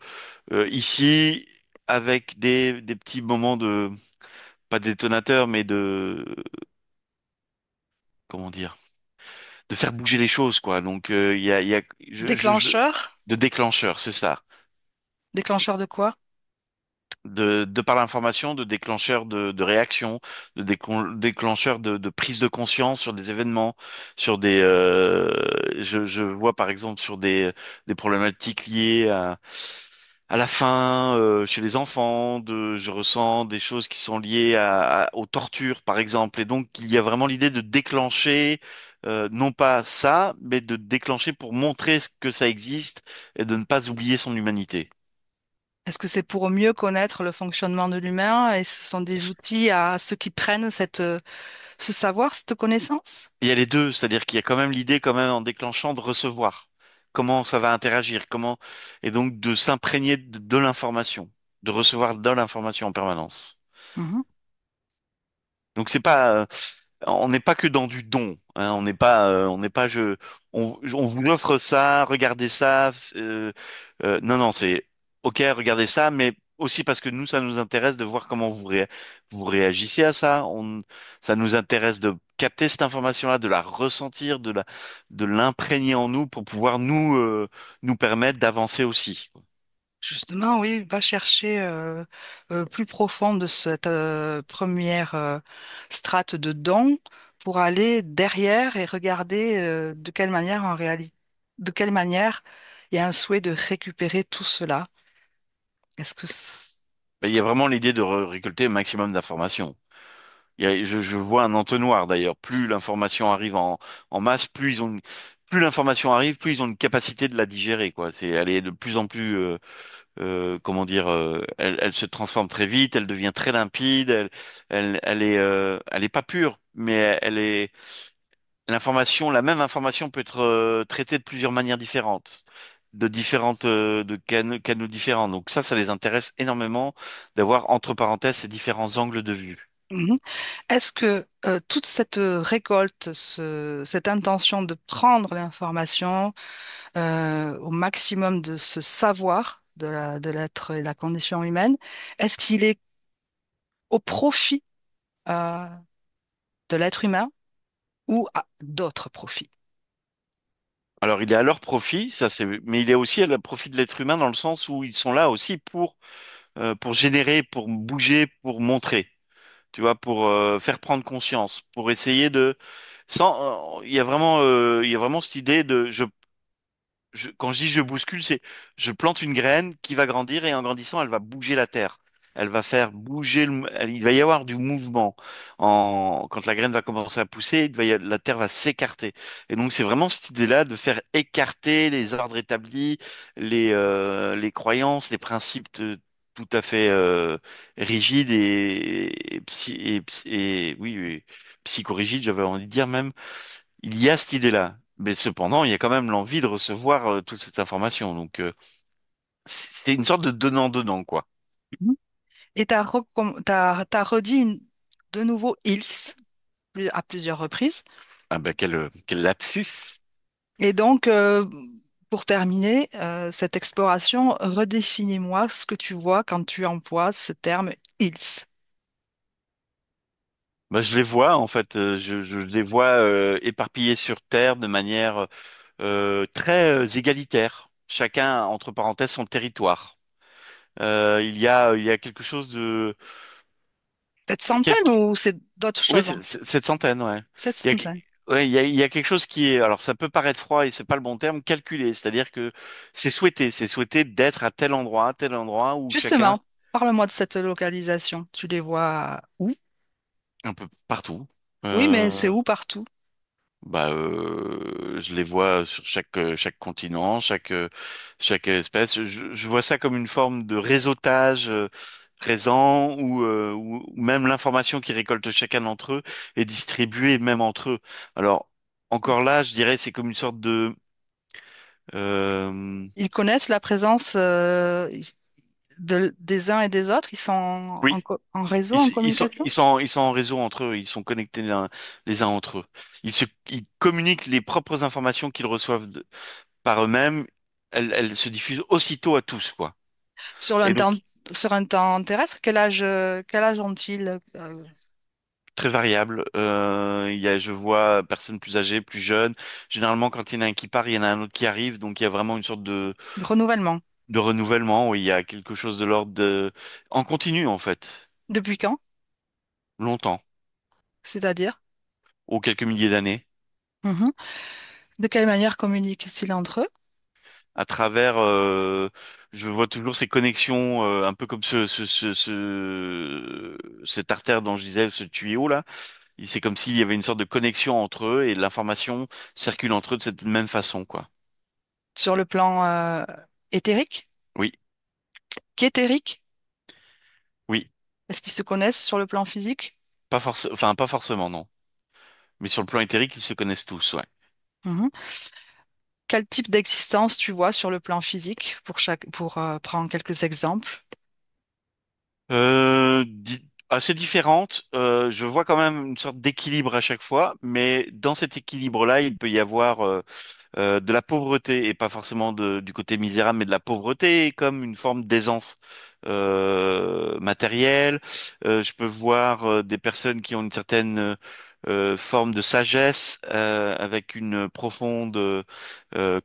eux ici avec des petits moments de pas détonateurs mais de comment dire de faire bouger les choses quoi donc il y a Déclencheur? de déclencheurs c'est ça Déclencheur de quoi? de par l'information, de déclencheurs de réaction, déclencheurs de prise de conscience sur des événements, sur je vois par exemple sur des problématiques liées à la faim chez les enfants, je ressens des choses qui sont liées aux tortures par exemple, et donc il y a vraiment l'idée de déclencher. Non pas ça, mais de déclencher pour montrer que ça existe et de ne pas oublier son humanité. Est-ce que c'est pour mieux connaître le fonctionnement de l'humain et ce sont des outils à ceux qui prennent ce savoir, cette connaissance? Il y a les deux, c'est-à-dire qu'il y a quand même l'idée, quand même, en déclenchant, de recevoir. Comment ça va interagir, et donc de s'imprégner de l'information, de recevoir de l'information en permanence. Mhm. Donc c'est pas, on n'est pas que dans du don, hein, on n'est pas, on vous offre ça, regardez ça, non, non, c'est, ok, regardez ça, mais aussi parce que nous, ça nous intéresse de voir comment vous réagissez à ça. Ça nous intéresse de capter cette information-là, de la ressentir, de l'imprégner en nous pour pouvoir nous permettre d'avancer aussi. Justement, oui, va chercher plus profond de cette première strate de don pour aller derrière et regarder de quelle manière en réalité, de quelle manière il y a un souhait de récupérer tout cela. Est-ce que Il y a vraiment l'idée de récolter le maximum d'informations. Je vois un entonnoir d'ailleurs. Plus l'information arrive en masse, plus ils ont. plus l'information arrive, plus ils ont une capacité de la digérer, quoi. Elle est de plus en plus, comment dire, elle se transforme très vite, elle devient très limpide, elle est pas pure, mais la même information peut être traitée de plusieurs manières différentes, de canaux différents. Donc ça les intéresse énormément d'avoir entre parenthèses ces différents angles de vue. Mhm. Est-ce que toute cette récolte, cette intention de prendre l'information au maximum de ce savoir de l'être et de la condition humaine, est-ce qu'il est au profit euh, de l'être humain ou à d'autres profits? Alors il est à leur profit, mais il est aussi à le profit de l'être humain dans le sens où ils sont là aussi pour générer, pour bouger, pour montrer, tu vois, pour faire prendre conscience, pour essayer il y a vraiment cette idée quand je dis je bouscule, c'est je plante une graine qui va grandir et en grandissant, elle va bouger la terre. Elle va faire bouger il va y avoir du mouvement. Quand la graine va commencer à pousser, la terre va s'écarter. Et donc, c'est vraiment cette idée-là de faire écarter les ordres établis, les croyances, les principes tout à fait rigides oui, oui, psychorigides, j'avais envie de dire même. Il y a cette idée-là. Mais cependant, il y a quand même l'envie de recevoir toute cette information. Donc, c'est une sorte de donnant-donnant, quoi. Mhm. Et t'as redit de nouveau ils à plusieurs reprises. Ah ben, quel lapsus. Et donc, pour terminer cette exploration, redéfinis-moi ce que tu vois quand tu emploies ce terme ils. Bah, je les vois, en fait, je les vois éparpillés sur Terre de manière très égalitaire. Chacun, entre parenthèses, son territoire. Il y a quelque chose de... Cette centaine ou c'est d'autres Oui, choses? cette centaine, ouais. Cette Il y centaine. il y a quelque chose qui est, alors ça peut paraître froid et c'est pas le bon terme, calculé. C'est-à-dire que c'est souhaité d'être à tel endroit où chacun, Justement, parle-moi de cette localisation. Tu les vois où? un peu partout. Oui, mais c'est Euh, où partout? je les vois sur chaque continent, chaque espèce. Je vois ça comme une forme de réseautage présent où même l'information qu'ils récoltent chacun d'entre eux est distribuée même entre eux. Alors, encore là, je dirais c'est comme une sorte de... euh, Ils connaissent la présence des uns et des autres? Ils sont oui, en réseau, ils, en ils sont, communication? ils sont en réseau entre eux, ils sont connectés les uns entre eux. Ils communiquent les propres informations qu'ils reçoivent par eux-mêmes. Elles se diffusent aussitôt à tous, quoi. Sur Et un donc, temps, sur un temps terrestre, quel âge ont-ils? très variable. Je vois personnes plus âgées, plus jeunes. Généralement, quand il y en a un qui part, il y en a un autre qui arrive. Donc, il y a vraiment une sorte Renouvellement. de renouvellement où il y a quelque chose de l'ordre en continu, en fait. Depuis quand? Longtemps. C'est-à-dire? Ou quelques milliers d'années. Mhm. De quelle manière communiquent-ils entre eux? À travers, je vois toujours ces connexions, un peu comme cette artère dont je disais, ce tuyau là. C'est comme s'il y avait une sorte de connexion entre eux et l'information circule entre eux de cette même façon, quoi. Sur le plan éthérique? Oui, Qu'éthérique? oui. Est-ce qu'ils se connaissent sur le plan physique? Pas forcément, non. Mais sur le plan éthérique, ils se connaissent tous, ouais. Mhm. Quel type d'existence tu vois sur le plan physique pour prendre quelques exemples? Assez différentes. Je vois quand même une sorte d'équilibre à chaque fois, mais dans cet équilibre-là, il peut y avoir de la pauvreté, et pas forcément du côté misérable, mais de la pauvreté comme une forme d'aisance matérielle. Je peux voir des personnes qui ont une certaine forme de sagesse avec une profonde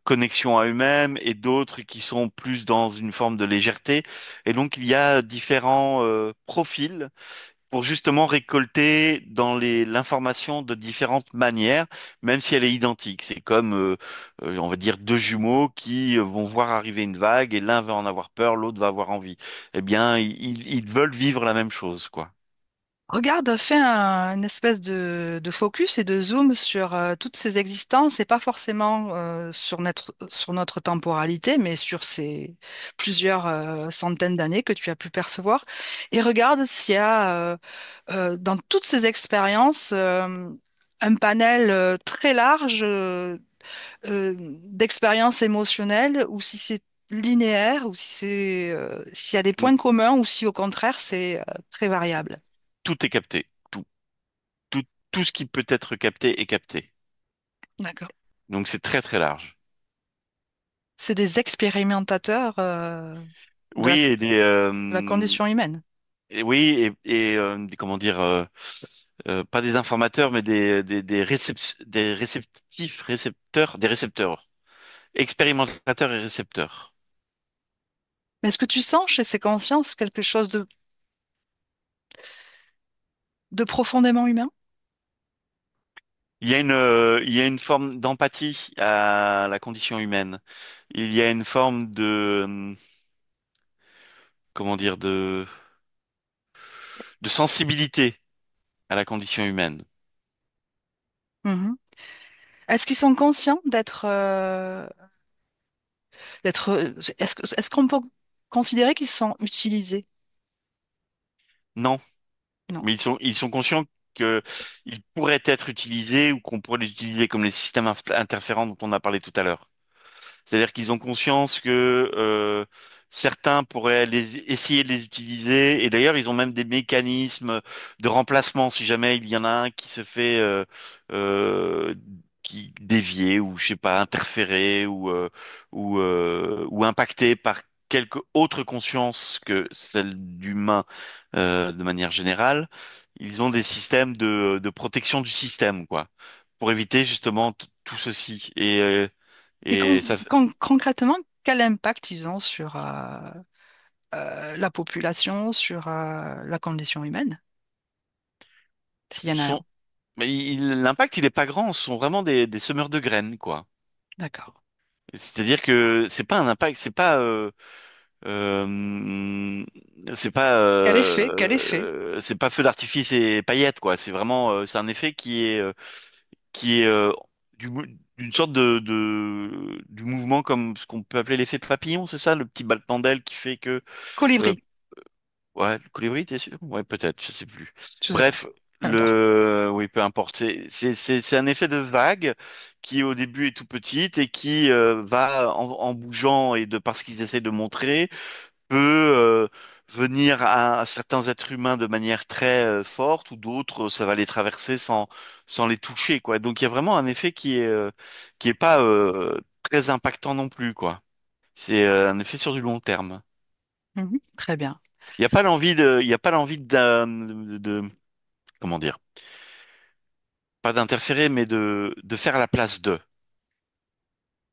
connexion à eux-mêmes, et d'autres qui sont plus dans une forme de légèreté. Et donc, il y a différents profils pour justement récolter dans l'information de différentes manières, même si elle est identique. C'est comme, on va dire, deux jumeaux qui vont voir arriver une vague et l'un va en avoir peur, l'autre va avoir envie. Eh bien, ils veulent vivre la même chose, quoi. Regarde, fais une espèce de focus et de zoom sur toutes ces existences et pas forcément sur notre temporalité, mais sur ces plusieurs centaines d'années que tu as pu percevoir. Et regarde s'il y a dans toutes ces expériences un panel très large d'expériences émotionnelles ou si c'est linéaire ou si c'est s'il y a des Mm. points communs ou si au contraire c'est très variable. Tout est capté. Tout, tout ce qui peut être capté est capté. D'accord. Donc c'est très très large. C'est des expérimentateurs de Oui, la condition humaine. oui, comment dire, pas des informateurs, mais des réceptifs, des récepteurs, expérimentateurs et récepteurs. Mais est-ce que tu sens chez ces consciences quelque chose de profondément humain? Il y a une forme d'empathie à la condition humaine. Il y a une forme comment dire, de sensibilité à la condition humaine. Mhm. Est-ce qu'ils sont conscients est-ce qu'on peut considérer qu'ils sont utilisés? Non, Non. mais ils sont conscients que ils pourraient être utilisés ou qu'on pourrait les utiliser comme les systèmes interférents dont on a parlé tout à l'heure. C'est-à-dire qu'ils ont conscience que certains pourraient essayer de les utiliser, et d'ailleurs ils ont même des mécanismes de remplacement si jamais il y en a un qui se fait euh, qui dévier ou je sais pas interférer ou impacté par quelque autre conscience que celle d'humain de manière générale. Ils ont des systèmes de protection du système quoi pour éviter justement tout ceci Et et ça, concrètement, quel impact ils ont sur la population, sur la condition humaine, s'il y en a un? sont, mais l'impact, il est pas grand. Ce sont vraiment des semeurs de graines, quoi. D'accord. C'est-à-dire que c'est pas un impact, euh, Quel effet? Quel effet? c'est pas feu d'artifice et paillettes, quoi. C'est vraiment, c'est un effet qui est d'une sorte du mouvement comme ce qu'on peut appeler l'effet papillon, c'est ça, le petit battement d'aile qui fait que euh, Colibri. ouais, le colibri, t'es sûr? Ouais, peut-être, je sais plus. Je sais pas. Bref, Peu importe. oui, peu importe. C'est un effet de vague qui au début est tout petite et qui va en bougeant et de par ce qu'ils essaient de montrer peut venir à certains êtres humains de manière très forte ou d'autres ça va les traverser sans les toucher quoi. Donc il y a vraiment un effet qui est pas très impactant non plus quoi. C'est un effet sur du long terme. Mhm. Très bien. Il n'y a pas il y a pas l'envie comment dire, pas d'interférer, mais de faire la place d'eux.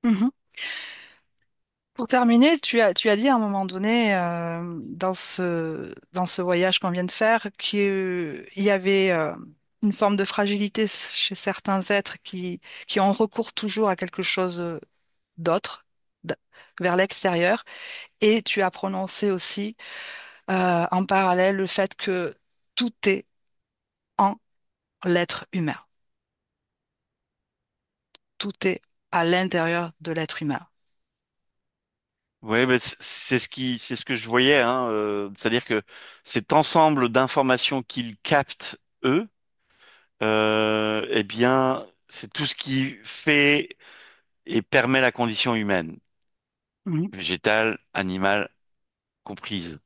Mhm. Pour terminer, tu as dit à un moment donné, dans ce voyage qu'on vient de faire, qu'il y avait une forme de fragilité chez certains êtres qui ont recours toujours à quelque chose d'autre, d- vers l'extérieur. Et tu as prononcé aussi, en parallèle, le fait que tout est en l'être humain. Tout est à l'intérieur de l'être humain. Oui, mais c'est ce que je voyais, hein, c'est-à-dire que cet ensemble d'informations qu'ils captent eux, eh bien, c'est tout ce qui fait et permet la condition humaine, Mhm. végétale, animale comprise.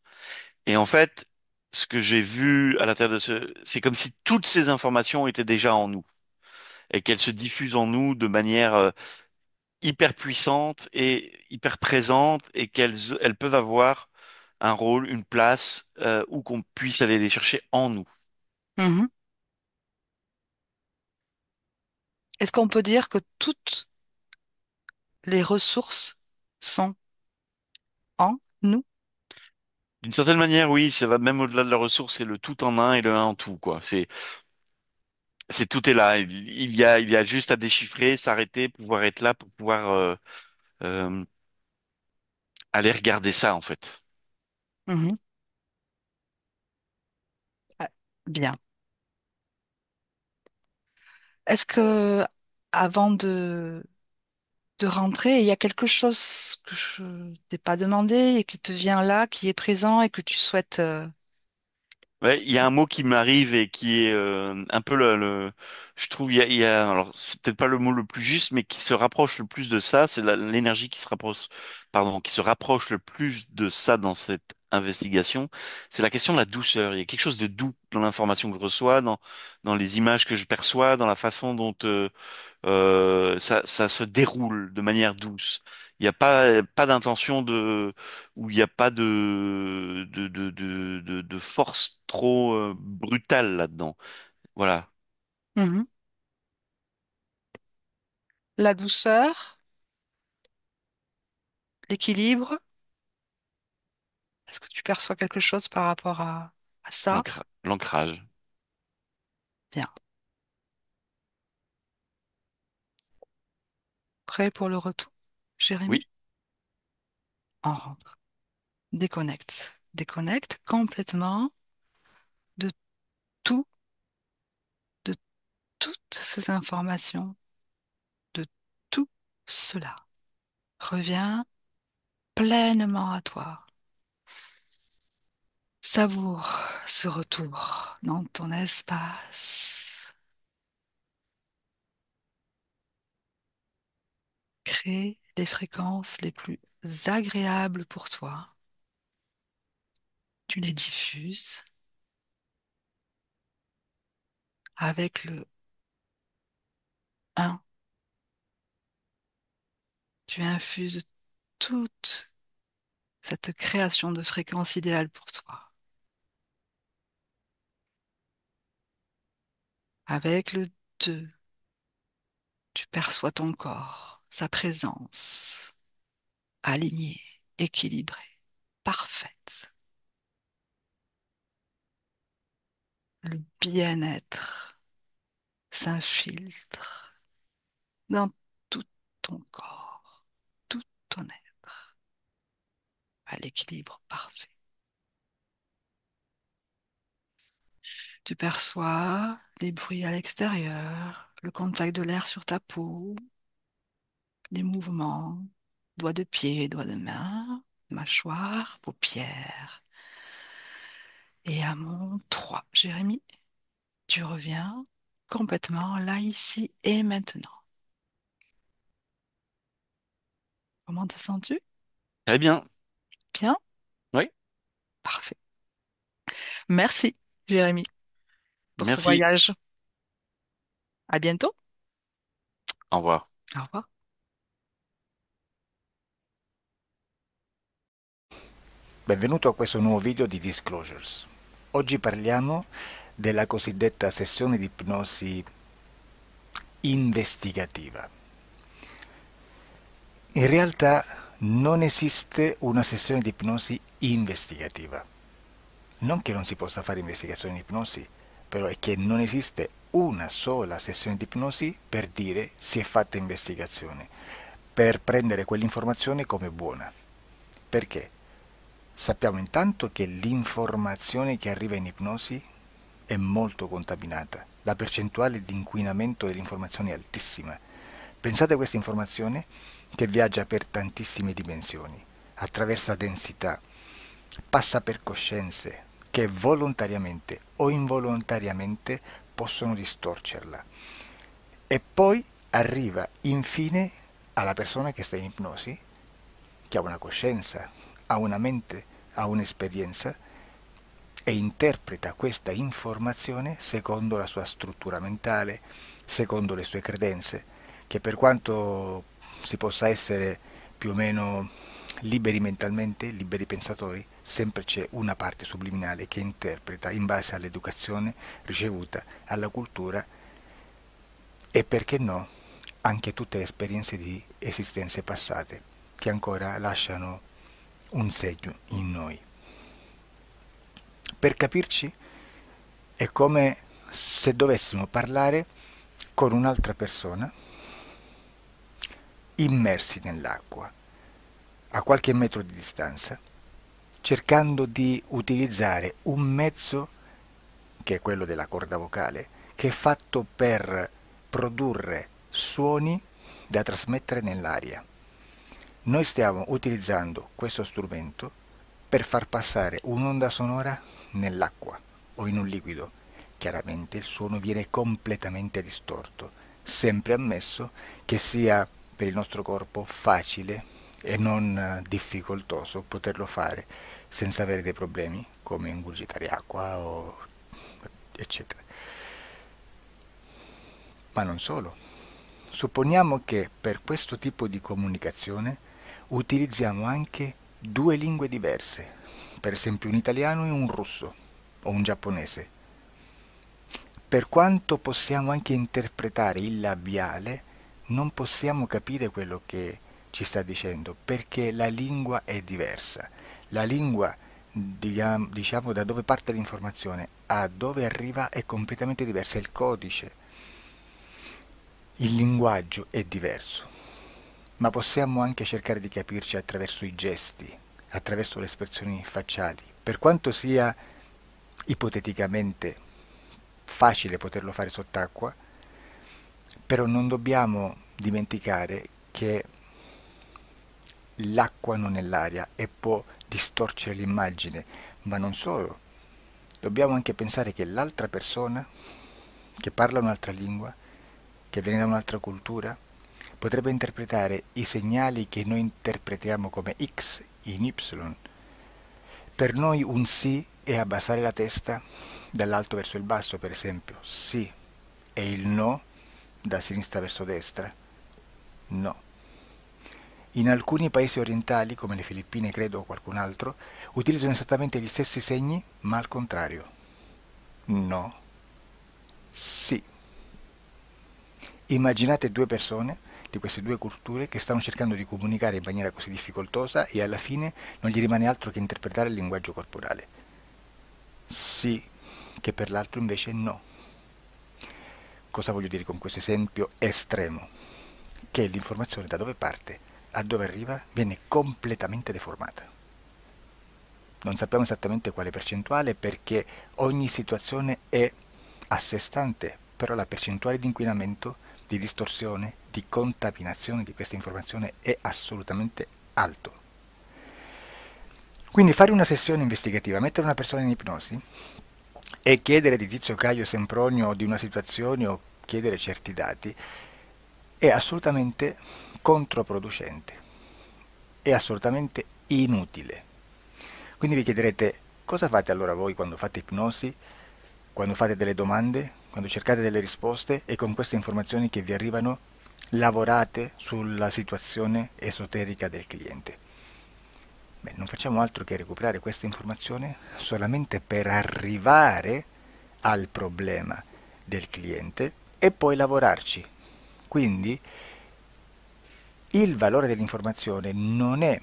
Et en fait, ce que j'ai vu à l'intérieur de c'est comme si toutes ces informations étaient déjà en nous et qu'elles se diffusent en nous de manière hyper puissantes et hyper présentes et elles peuvent avoir un rôle, une place où qu'on puisse aller les chercher en nous. Mhm. Est-ce qu'on peut dire que toutes les ressources sont en nous? D'une certaine manière, oui, ça va même au-delà de la ressource, c'est le tout en un et le un en tout, quoi. C'est tout est là. Il y a juste à déchiffrer, s'arrêter, pouvoir être là pour pouvoir euh, aller regarder ça, en fait. Mhm. Bien. Est-ce que avant de rentrer, il y a quelque chose que je t'ai pas demandé et qui te vient là, qui est présent et que tu souhaites Ouais, il y a un mot qui m'arrive et qui est un peu je trouve alors c'est peut-être pas le mot le plus juste, mais qui se rapproche le plus de ça, c'est l'énergie qui se rapproche, pardon, qui se rapproche le plus de ça dans cette investigation. C'est la question de la douceur. Il y a quelque chose de doux dans l'information que je reçois, dans les images que je perçois, dans la façon dont ça se déroule de manière douce. Il n'y a pas d'intention où il n'y a pas de force trop brutale là-dedans. Voilà. Mhm. La douceur, l'équilibre. Est-ce que tu perçois quelque chose par rapport à ça? L'ancrage. Bien. Prêt pour le retour, Jérémy? Oui, On rentre. Déconnecte. Déconnecte complètement de tout, de toutes ces informations, de tout cela. Reviens pleinement à toi. Savoure ce retour dans ton espace. Crée les fréquences les plus agréables pour toi. Tu les diffuses avec le 1. Tu infuses toute cette création de fréquences idéales pour toi. Avec le 2, tu perçois ton corps, sa présence, alignée, équilibrée, parfaite. Le bien-être s'infiltre dans tout ton corps, tout ton être, à l'équilibre parfait. Tu perçois les bruits à l'extérieur, le contact de l'air sur ta peau, les mouvements, doigts de pied, doigts de main, mâchoire, paupières. Et à mon 3, Jérémy, tu reviens complètement là, ici et maintenant. Comment te sens-tu? très bien. Bien? Oui, Parfait. Merci, Jérémy, pour ce merci. voyage. À bientôt. Au revoir. Au revoir. Benvenuto a questo nuovo video di Disclosures. Oggi parliamo della cosiddetta sessione di ipnosi investigativa. In realtà non esiste una sessione di ipnosi investigativa. Non che non si possa fare investigazione di ipnosi, però è che non esiste una sola sessione di ipnosi per dire si è fatta investigazione, per prendere quell'informazione come buona. Perché? Sappiamo intanto che l'informazione che arriva in ipnosi è molto contaminata, la percentuale di inquinamento dell'informazione è altissima. Pensate a questa informazione che viaggia per tantissime dimensioni, attraversa densità, passa per coscienze che volontariamente o involontariamente possono distorcerla e poi arriva infine alla persona che sta in ipnosi, che ha una coscienza, ha una mente, ha un'esperienza e interpreta questa informazione secondo la sua struttura mentale, secondo le sue credenze, che per quanto si possa essere più o meno liberi mentalmente, liberi pensatori, sempre c'è una parte subliminale che interpreta in base all'educazione ricevuta, alla cultura e perché no, anche tutte le esperienze di esistenze passate che ancora lasciano un segno in noi. Per capirci, è come se dovessimo parlare con un'altra persona immersi nell'acqua, a qualche metro di distanza, cercando di utilizzare un mezzo che è quello della corda vocale, che è fatto per produrre suoni da trasmettere nell'aria. Noi stiamo utilizzando questo strumento per far passare un'onda sonora nell'acqua o in un liquido. Chiaramente il suono viene completamente distorto, sempre ammesso che sia per il nostro corpo facile e non difficoltoso poterlo fare senza avere dei problemi come ingurgitare acqua o eccetera. Ma non solo. Supponiamo che per questo tipo di comunicazione utilizziamo anche due lingue diverse, per esempio un italiano e un russo o un giapponese. Per quanto possiamo anche interpretare il labiale, non possiamo capire quello che ci sta dicendo, perché la lingua è diversa. La lingua, diciamo, da dove parte l'informazione a dove arriva è completamente diversa, il codice, il linguaggio è diverso, ma possiamo anche cercare di capirci attraverso i gesti, attraverso le espressioni facciali. Per quanto sia ipoteticamente facile poterlo fare sott'acqua, però non dobbiamo dimenticare che l'acqua non è l'aria e può distorcere l'immagine, ma non solo. Dobbiamo anche pensare che l'altra persona, che parla un'altra lingua, che viene da un'altra cultura, potrebbe interpretare i segnali che noi interpretiamo come X in Y. Per noi un sì è abbassare la testa dall'alto verso il basso, per esempio, sì, e il no da sinistra verso destra, no. In alcuni paesi orientali, come le Filippine credo o qualcun altro, utilizzano esattamente gli stessi segni, ma al contrario. No, sì. Immaginate due persone di queste due culture che stanno cercando di comunicare in maniera così difficoltosa e alla fine non gli rimane altro che interpretare il linguaggio corporale. Sì, che per l'altro invece no. Cosa voglio dire con questo esempio estremo? Che l'informazione da dove parte a dove arriva viene completamente deformata. Non sappiamo esattamente quale percentuale perché ogni situazione è a sé stante, però la percentuale di inquinamento, di distorsione, di contaminazione di questa informazione è assolutamente alto. Quindi fare una sessione investigativa, mettere una persona in ipnosi e chiedere di Tizio Caio Sempronio di una situazione o chiedere certi dati è assolutamente controproducente, è assolutamente inutile. Quindi vi chiederete cosa fate allora voi quando fate ipnosi, quando fate delle domande, quando cercate delle risposte e con queste informazioni che vi arrivano lavorate sulla situazione esoterica del cliente. Beh, non facciamo altro che recuperare questa informazione solamente per arrivare al problema del cliente e poi lavorarci. Quindi il valore dell'informazione non è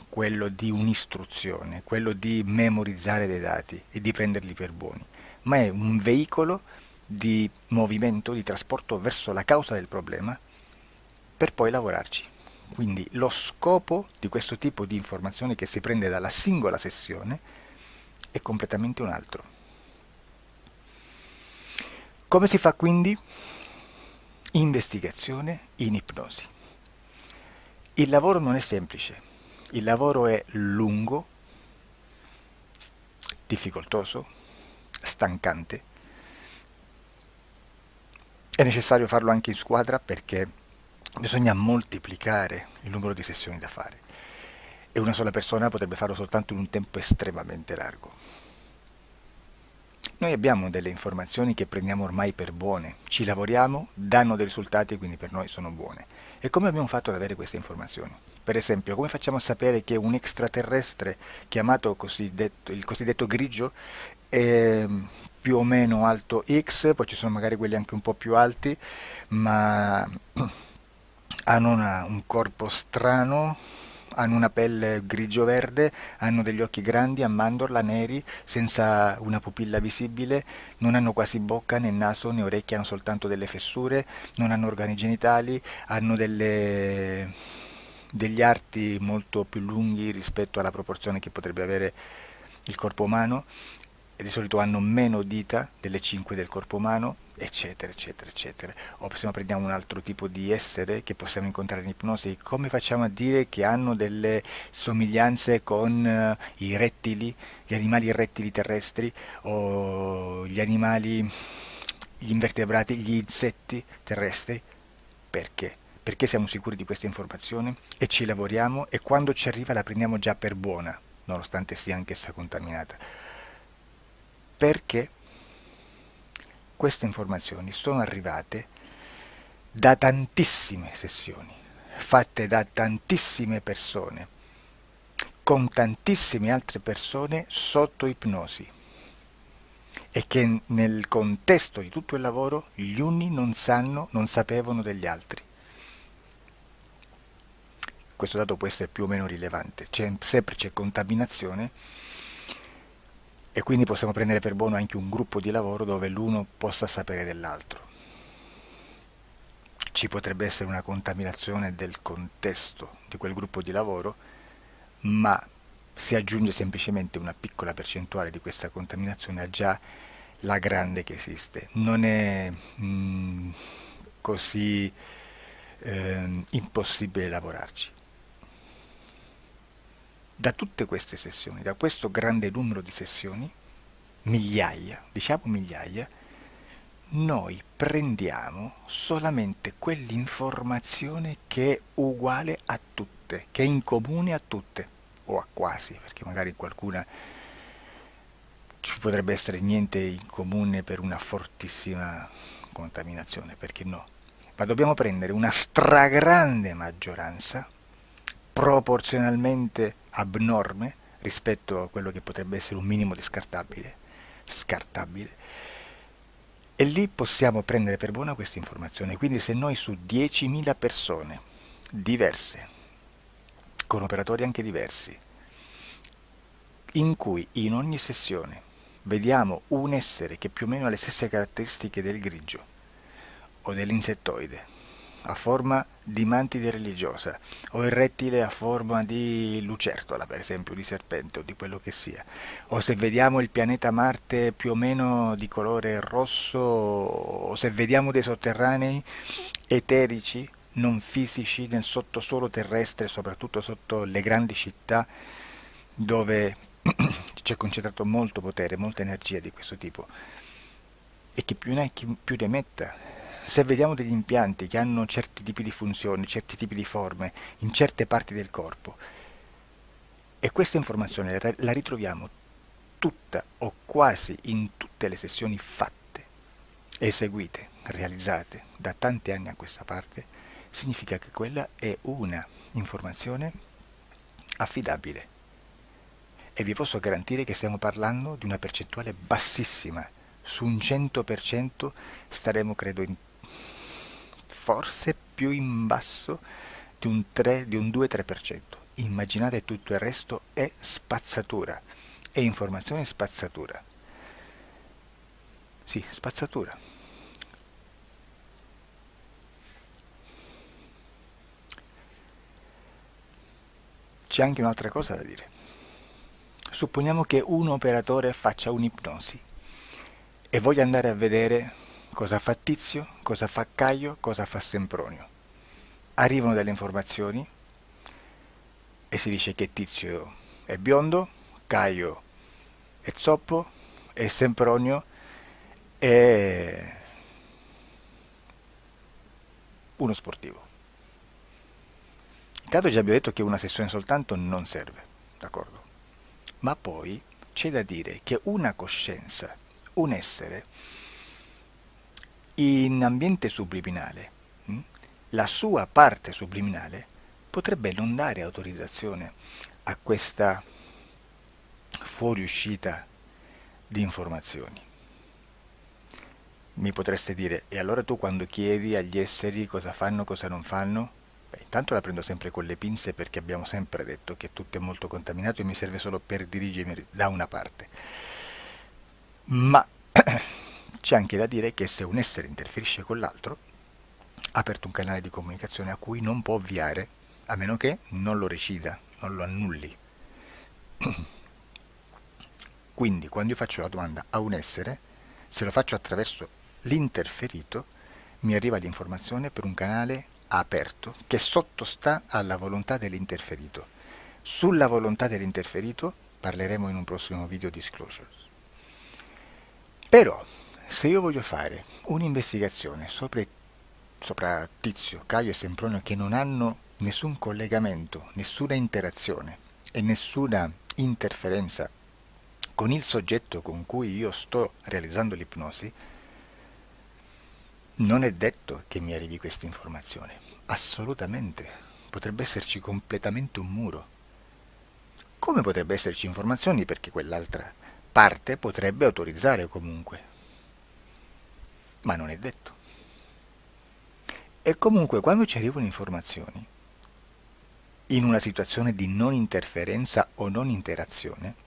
quello di un'istruzione, quello di memorizzare dei dati e di prenderli per buoni, ma è un veicolo di movimento, di trasporto verso la causa del problema per poi lavorarci. Quindi lo scopo di questo tipo di informazione che si prende dalla singola sessione è completamente un altro. Come si fa quindi? Investigazione in ipnosi. Il lavoro non è semplice, il lavoro è lungo, difficoltoso, stancante. È necessario farlo anche in squadra perché bisogna moltiplicare il numero di sessioni da fare e una sola persona potrebbe farlo soltanto in un tempo estremamente largo. Noi abbiamo delle informazioni che prendiamo ormai per buone, ci lavoriamo, danno dei risultati e quindi per noi sono buone. E come abbiamo fatto ad avere queste informazioni? Per esempio, come facciamo a sapere che un extraterrestre chiamato il cosiddetto grigio è più o meno alto X, poi ci sono magari quelli anche un po' più alti, ma hanno un corpo strano, hanno una pelle grigio-verde, hanno degli occhi grandi a mandorla, neri, senza una pupilla visibile, non hanno quasi bocca né naso né orecchie, hanno soltanto delle fessure, non hanno organi genitali, hanno degli arti molto più lunghi rispetto alla proporzione che potrebbe avere il corpo umano e di solito hanno meno dita delle 5 del corpo umano, eccetera, eccetera, eccetera. O se no prendiamo un altro tipo di essere che possiamo incontrare in ipnosi, come facciamo a dire che hanno delle somiglianze con i rettili, gli animali rettili terrestri o gli animali, gli invertebrati, gli insetti terrestri? Perché? Perché siamo sicuri di questa informazione e ci lavoriamo e quando ci arriva la prendiamo già per buona, nonostante sia anch'essa contaminata. Perché queste informazioni sono arrivate da tantissime sessioni, fatte da tantissime persone, con tantissime altre persone sotto ipnosi e che nel contesto di tutto il lavoro gli uni non sapevano degli altri. Questo dato può essere più o meno rilevante, sempre c'è contaminazione e quindi possiamo prendere per buono anche un gruppo di lavoro dove l'uno possa sapere dell'altro. Ci potrebbe essere una contaminazione del contesto di quel gruppo di lavoro, ma si aggiunge semplicemente una piccola percentuale di questa contaminazione a già la grande che esiste. Non è così impossibile lavorarci. Da tutte queste sessioni, da questo grande numero di sessioni, migliaia, diciamo migliaia, noi prendiamo solamente quell'informazione che è uguale a tutte, che è in comune a tutte, o a quasi, perché magari qualcuna ci potrebbe essere niente in comune per una fortissima contaminazione, perché no? Ma dobbiamo prendere una stragrande maggioranza, proporzionalmente abnorme rispetto a quello che potrebbe essere un minimo di scartabile, e lì possiamo prendere per buona questa informazione. Quindi se noi su 10.000 persone diverse, con operatori anche diversi, in cui in ogni sessione vediamo un essere che più o meno ha le stesse caratteristiche del grigio o dell'insettoide, a forma di mantide religiosa, o il rettile a forma di lucertola, per esempio, di serpente o di quello che sia, o se vediamo il pianeta Marte più o meno di colore rosso, o se vediamo dei sotterranei eterici, non fisici, nel sottosuolo terrestre, soprattutto sotto le grandi città, dove c'è concentrato molto potere, molta energia di questo tipo, e che più ne hai più ne metta. Se vediamo degli impianti che hanno certi tipi di funzioni, certi tipi di forme in certe parti del corpo, e questa informazione la ritroviamo tutta o quasi in tutte le sessioni fatte, eseguite, realizzate da tanti anni a questa parte, significa che quella è una informazione affidabile. E vi posso garantire che stiamo parlando di una percentuale bassissima. Su un 100% staremo, credo, forse più in basso di un 3, di un 2-3%. Immaginate, tutto il resto è spazzatura, è informazione spazzatura. Sì, spazzatura. C'è anche un'altra cosa da dire. Supponiamo che un operatore faccia un'ipnosi e voglia andare a vedere cosa fa Tizio, cosa fa Caio, cosa fa Sempronio. Arrivano delle informazioni e si dice che Tizio è biondo, Caio è zoppo e Sempronio è uno sportivo. Intanto già abbiamo detto che una sessione soltanto non serve, d'accordo? Ma poi c'è da dire che una coscienza, un essere, in ambiente subliminale, la sua parte subliminale potrebbe non dare autorizzazione a questa fuoriuscita di informazioni. Mi potreste dire, e allora tu quando chiedi agli esseri cosa fanno, cosa non fanno? Beh, intanto la prendo sempre con le pinze perché abbiamo sempre detto che tutto è molto contaminato e mi serve solo per dirigermi da una parte. Ma c'è anche da dire che se un essere interferisce con l'altro, ha aperto un canale di comunicazione a cui non può ovviare, a meno che non lo recida, non lo annulli. Quindi quando io faccio la domanda a un essere, se lo faccio attraverso l'interferito, mi arriva l'informazione per un canale aperto che sottostà alla volontà dell'interferito. Sulla volontà dell'interferito parleremo in un prossimo video disclosures. Però, se io voglio fare un'investigazione sopra Tizio, Caio e Sempronio che non hanno nessun collegamento, nessuna interazione e nessuna interferenza con il soggetto con cui io sto realizzando l'ipnosi, non è detto che mi arrivi questa informazione. Assolutamente. Potrebbe esserci completamente un muro. Come potrebbe esserci informazioni perché quell'altra parte potrebbe autorizzare comunque, ma non è detto. E comunque quando ci arrivano informazioni, in una situazione di non interferenza o non interazione,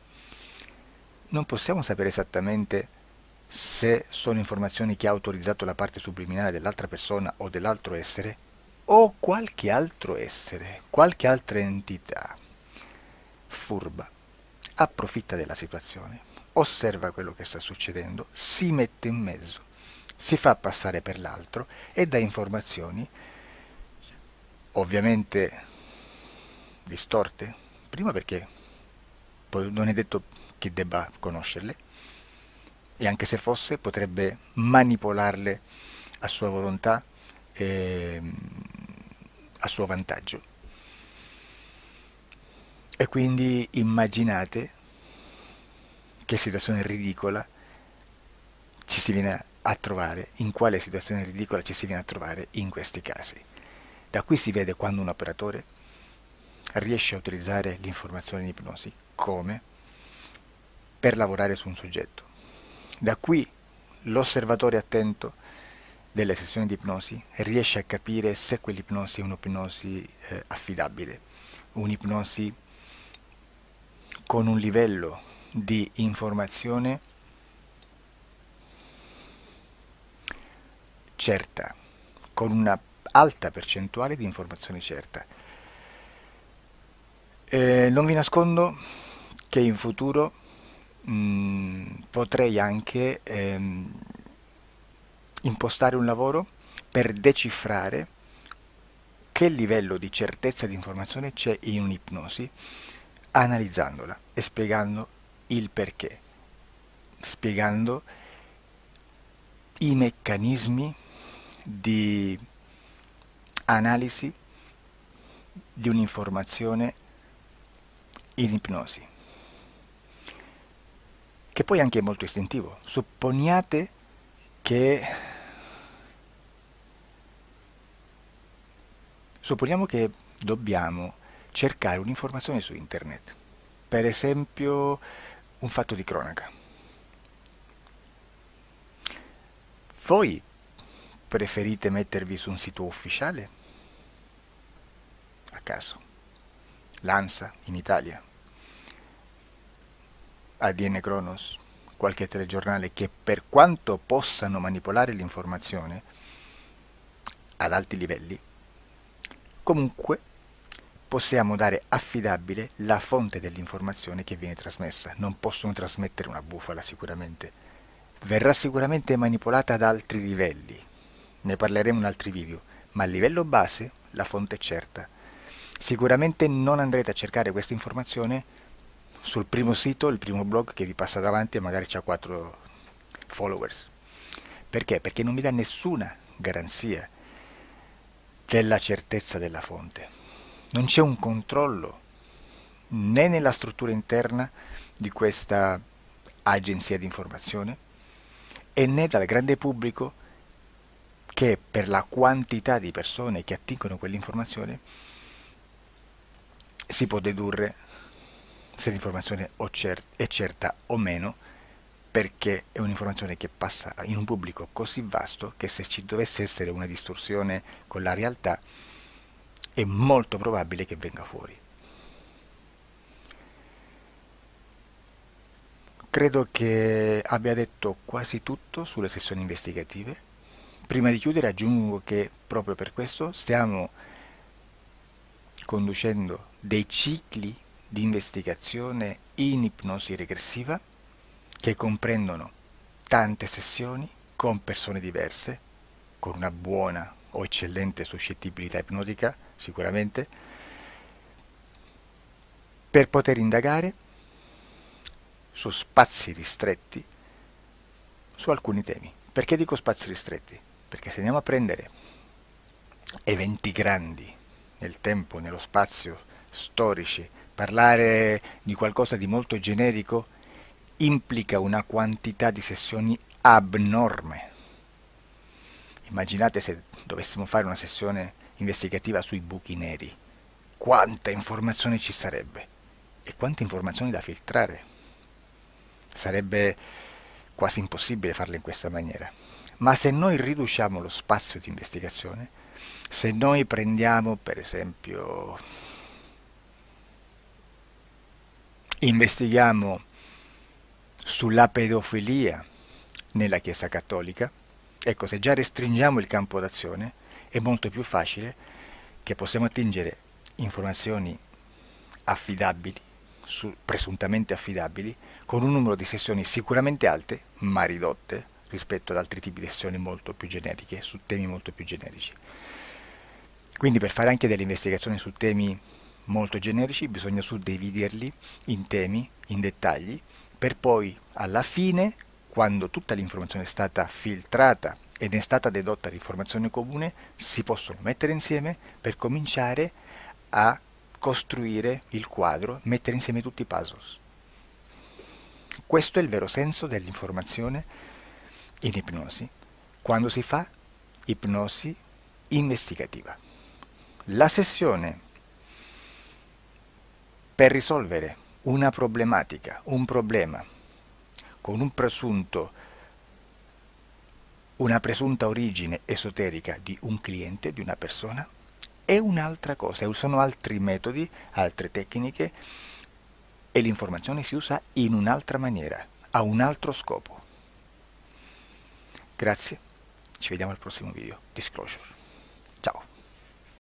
non possiamo sapere esattamente se sono informazioni che ha autorizzato la parte subliminale dell'altra persona o dell'altro essere, o qualche altro essere, qualche altra entità furba, approfitta della situazione, osserva quello che sta succedendo, si mette in mezzo, si fa passare per l'altro e dà informazioni, ovviamente distorte, prima perché poi non è detto che debba conoscerle, e anche se fosse potrebbe manipolarle a sua volontà e a suo vantaggio. E quindi immaginate che situazione ridicola ci si viene a trovare, in quale situazione ridicola ci si viene a trovare in questi casi. Da qui si vede quando un operatore riesce a utilizzare l'informazione in ipnosi come per lavorare su un soggetto. Da qui l'osservatore attento delle sessioni di ipnosi riesce a capire se quell'ipnosi è un'ipnosi affidabile, un'ipnosi con un livello di informazione certa, con una alta percentuale di informazione certa. Non vi nascondo che in futuro potrei anche impostare un lavoro per decifrare che livello di certezza di informazione c'è in un'ipnosi, analizzandola e spiegando il perché, spiegando i meccanismi di analisi di un'informazione in ipnosi, che poi anche è molto istintivo. Che Supponiamo che dobbiamo cercare un'informazione su internet, per esempio un fatto di cronaca. Voi preferite mettervi su un sito ufficiale? A caso. L'ANSA in Italia, ADN Kronos, qualche telegiornale che per quanto possano manipolare l'informazione ad alti livelli, comunque possiamo dare affidabile la fonte dell'informazione che viene trasmessa. Non possono trasmettere una bufala sicuramente. Verrà sicuramente manipolata ad altri livelli. Ne parleremo in altri video, ma a livello base la fonte è certa. Sicuramente non andrete a cercare questa informazione sul primo sito, il primo blog che vi passa davanti e magari ha 4 followers. Perché? Perché non vi dà nessuna garanzia della certezza della fonte. Non c'è un controllo né nella struttura interna di questa agenzia di informazione e né dal grande pubblico che per la quantità di persone che attingono quell'informazione si può dedurre se l'informazione è certa o meno, perché è un'informazione che passa in un pubblico così vasto che se ci dovesse essere una distorsione con la realtà è molto probabile che venga fuori. Credo che abbia detto quasi tutto sulle sessioni investigative. Prima di chiudere aggiungo che proprio per questo stiamo conducendo dei cicli di investigazione in ipnosi regressiva che comprendono tante sessioni con persone diverse, con una buona o eccellente suscettibilità ipnotica, sicuramente, per poter indagare su spazi ristretti su alcuni temi. Perché dico spazi ristretti? Perché se andiamo a prendere eventi grandi nel tempo, nello spazio, storici, parlare di qualcosa di molto generico implica una quantità di sessioni abnorme. Immaginate se dovessimo fare una sessione investigativa sui buchi neri, quanta informazione ci sarebbe e quante informazioni da filtrare. Sarebbe quasi impossibile farlo in questa maniera. Ma se noi riduciamo lo spazio di investigazione, se noi prendiamo per esempio, investighiamo sulla pedofilia nella Chiesa Cattolica, ecco, se già restringiamo il campo d'azione, è molto più facile che possiamo attingere informazioni affidabili, presuntamente affidabili, con un numero di sessioni sicuramente alte, ma ridotte rispetto ad altri tipi di sessioni molto più generiche, su temi molto più generici. Quindi per fare anche delle investigazioni su temi molto generici bisogna suddividerli in temi, in dettagli, per poi alla fine, quando tutta l'informazione è stata filtrata ed è stata dedotta l'informazione comune, si possono mettere insieme per cominciare a costruire il quadro, mettere insieme tutti i puzzles. Questo è il vero senso dell'informazione in ipnosi, quando si fa ipnosi investigativa. La sessione per risolvere una problematica, un problema, con una presunta origine esoterica di un cliente, di una persona, è un'altra cosa, sono altri metodi, altre tecniche e l'informazione si usa in un'altra maniera, ha un altro scopo. Grazie, ci vediamo al prossimo video. Disclosure.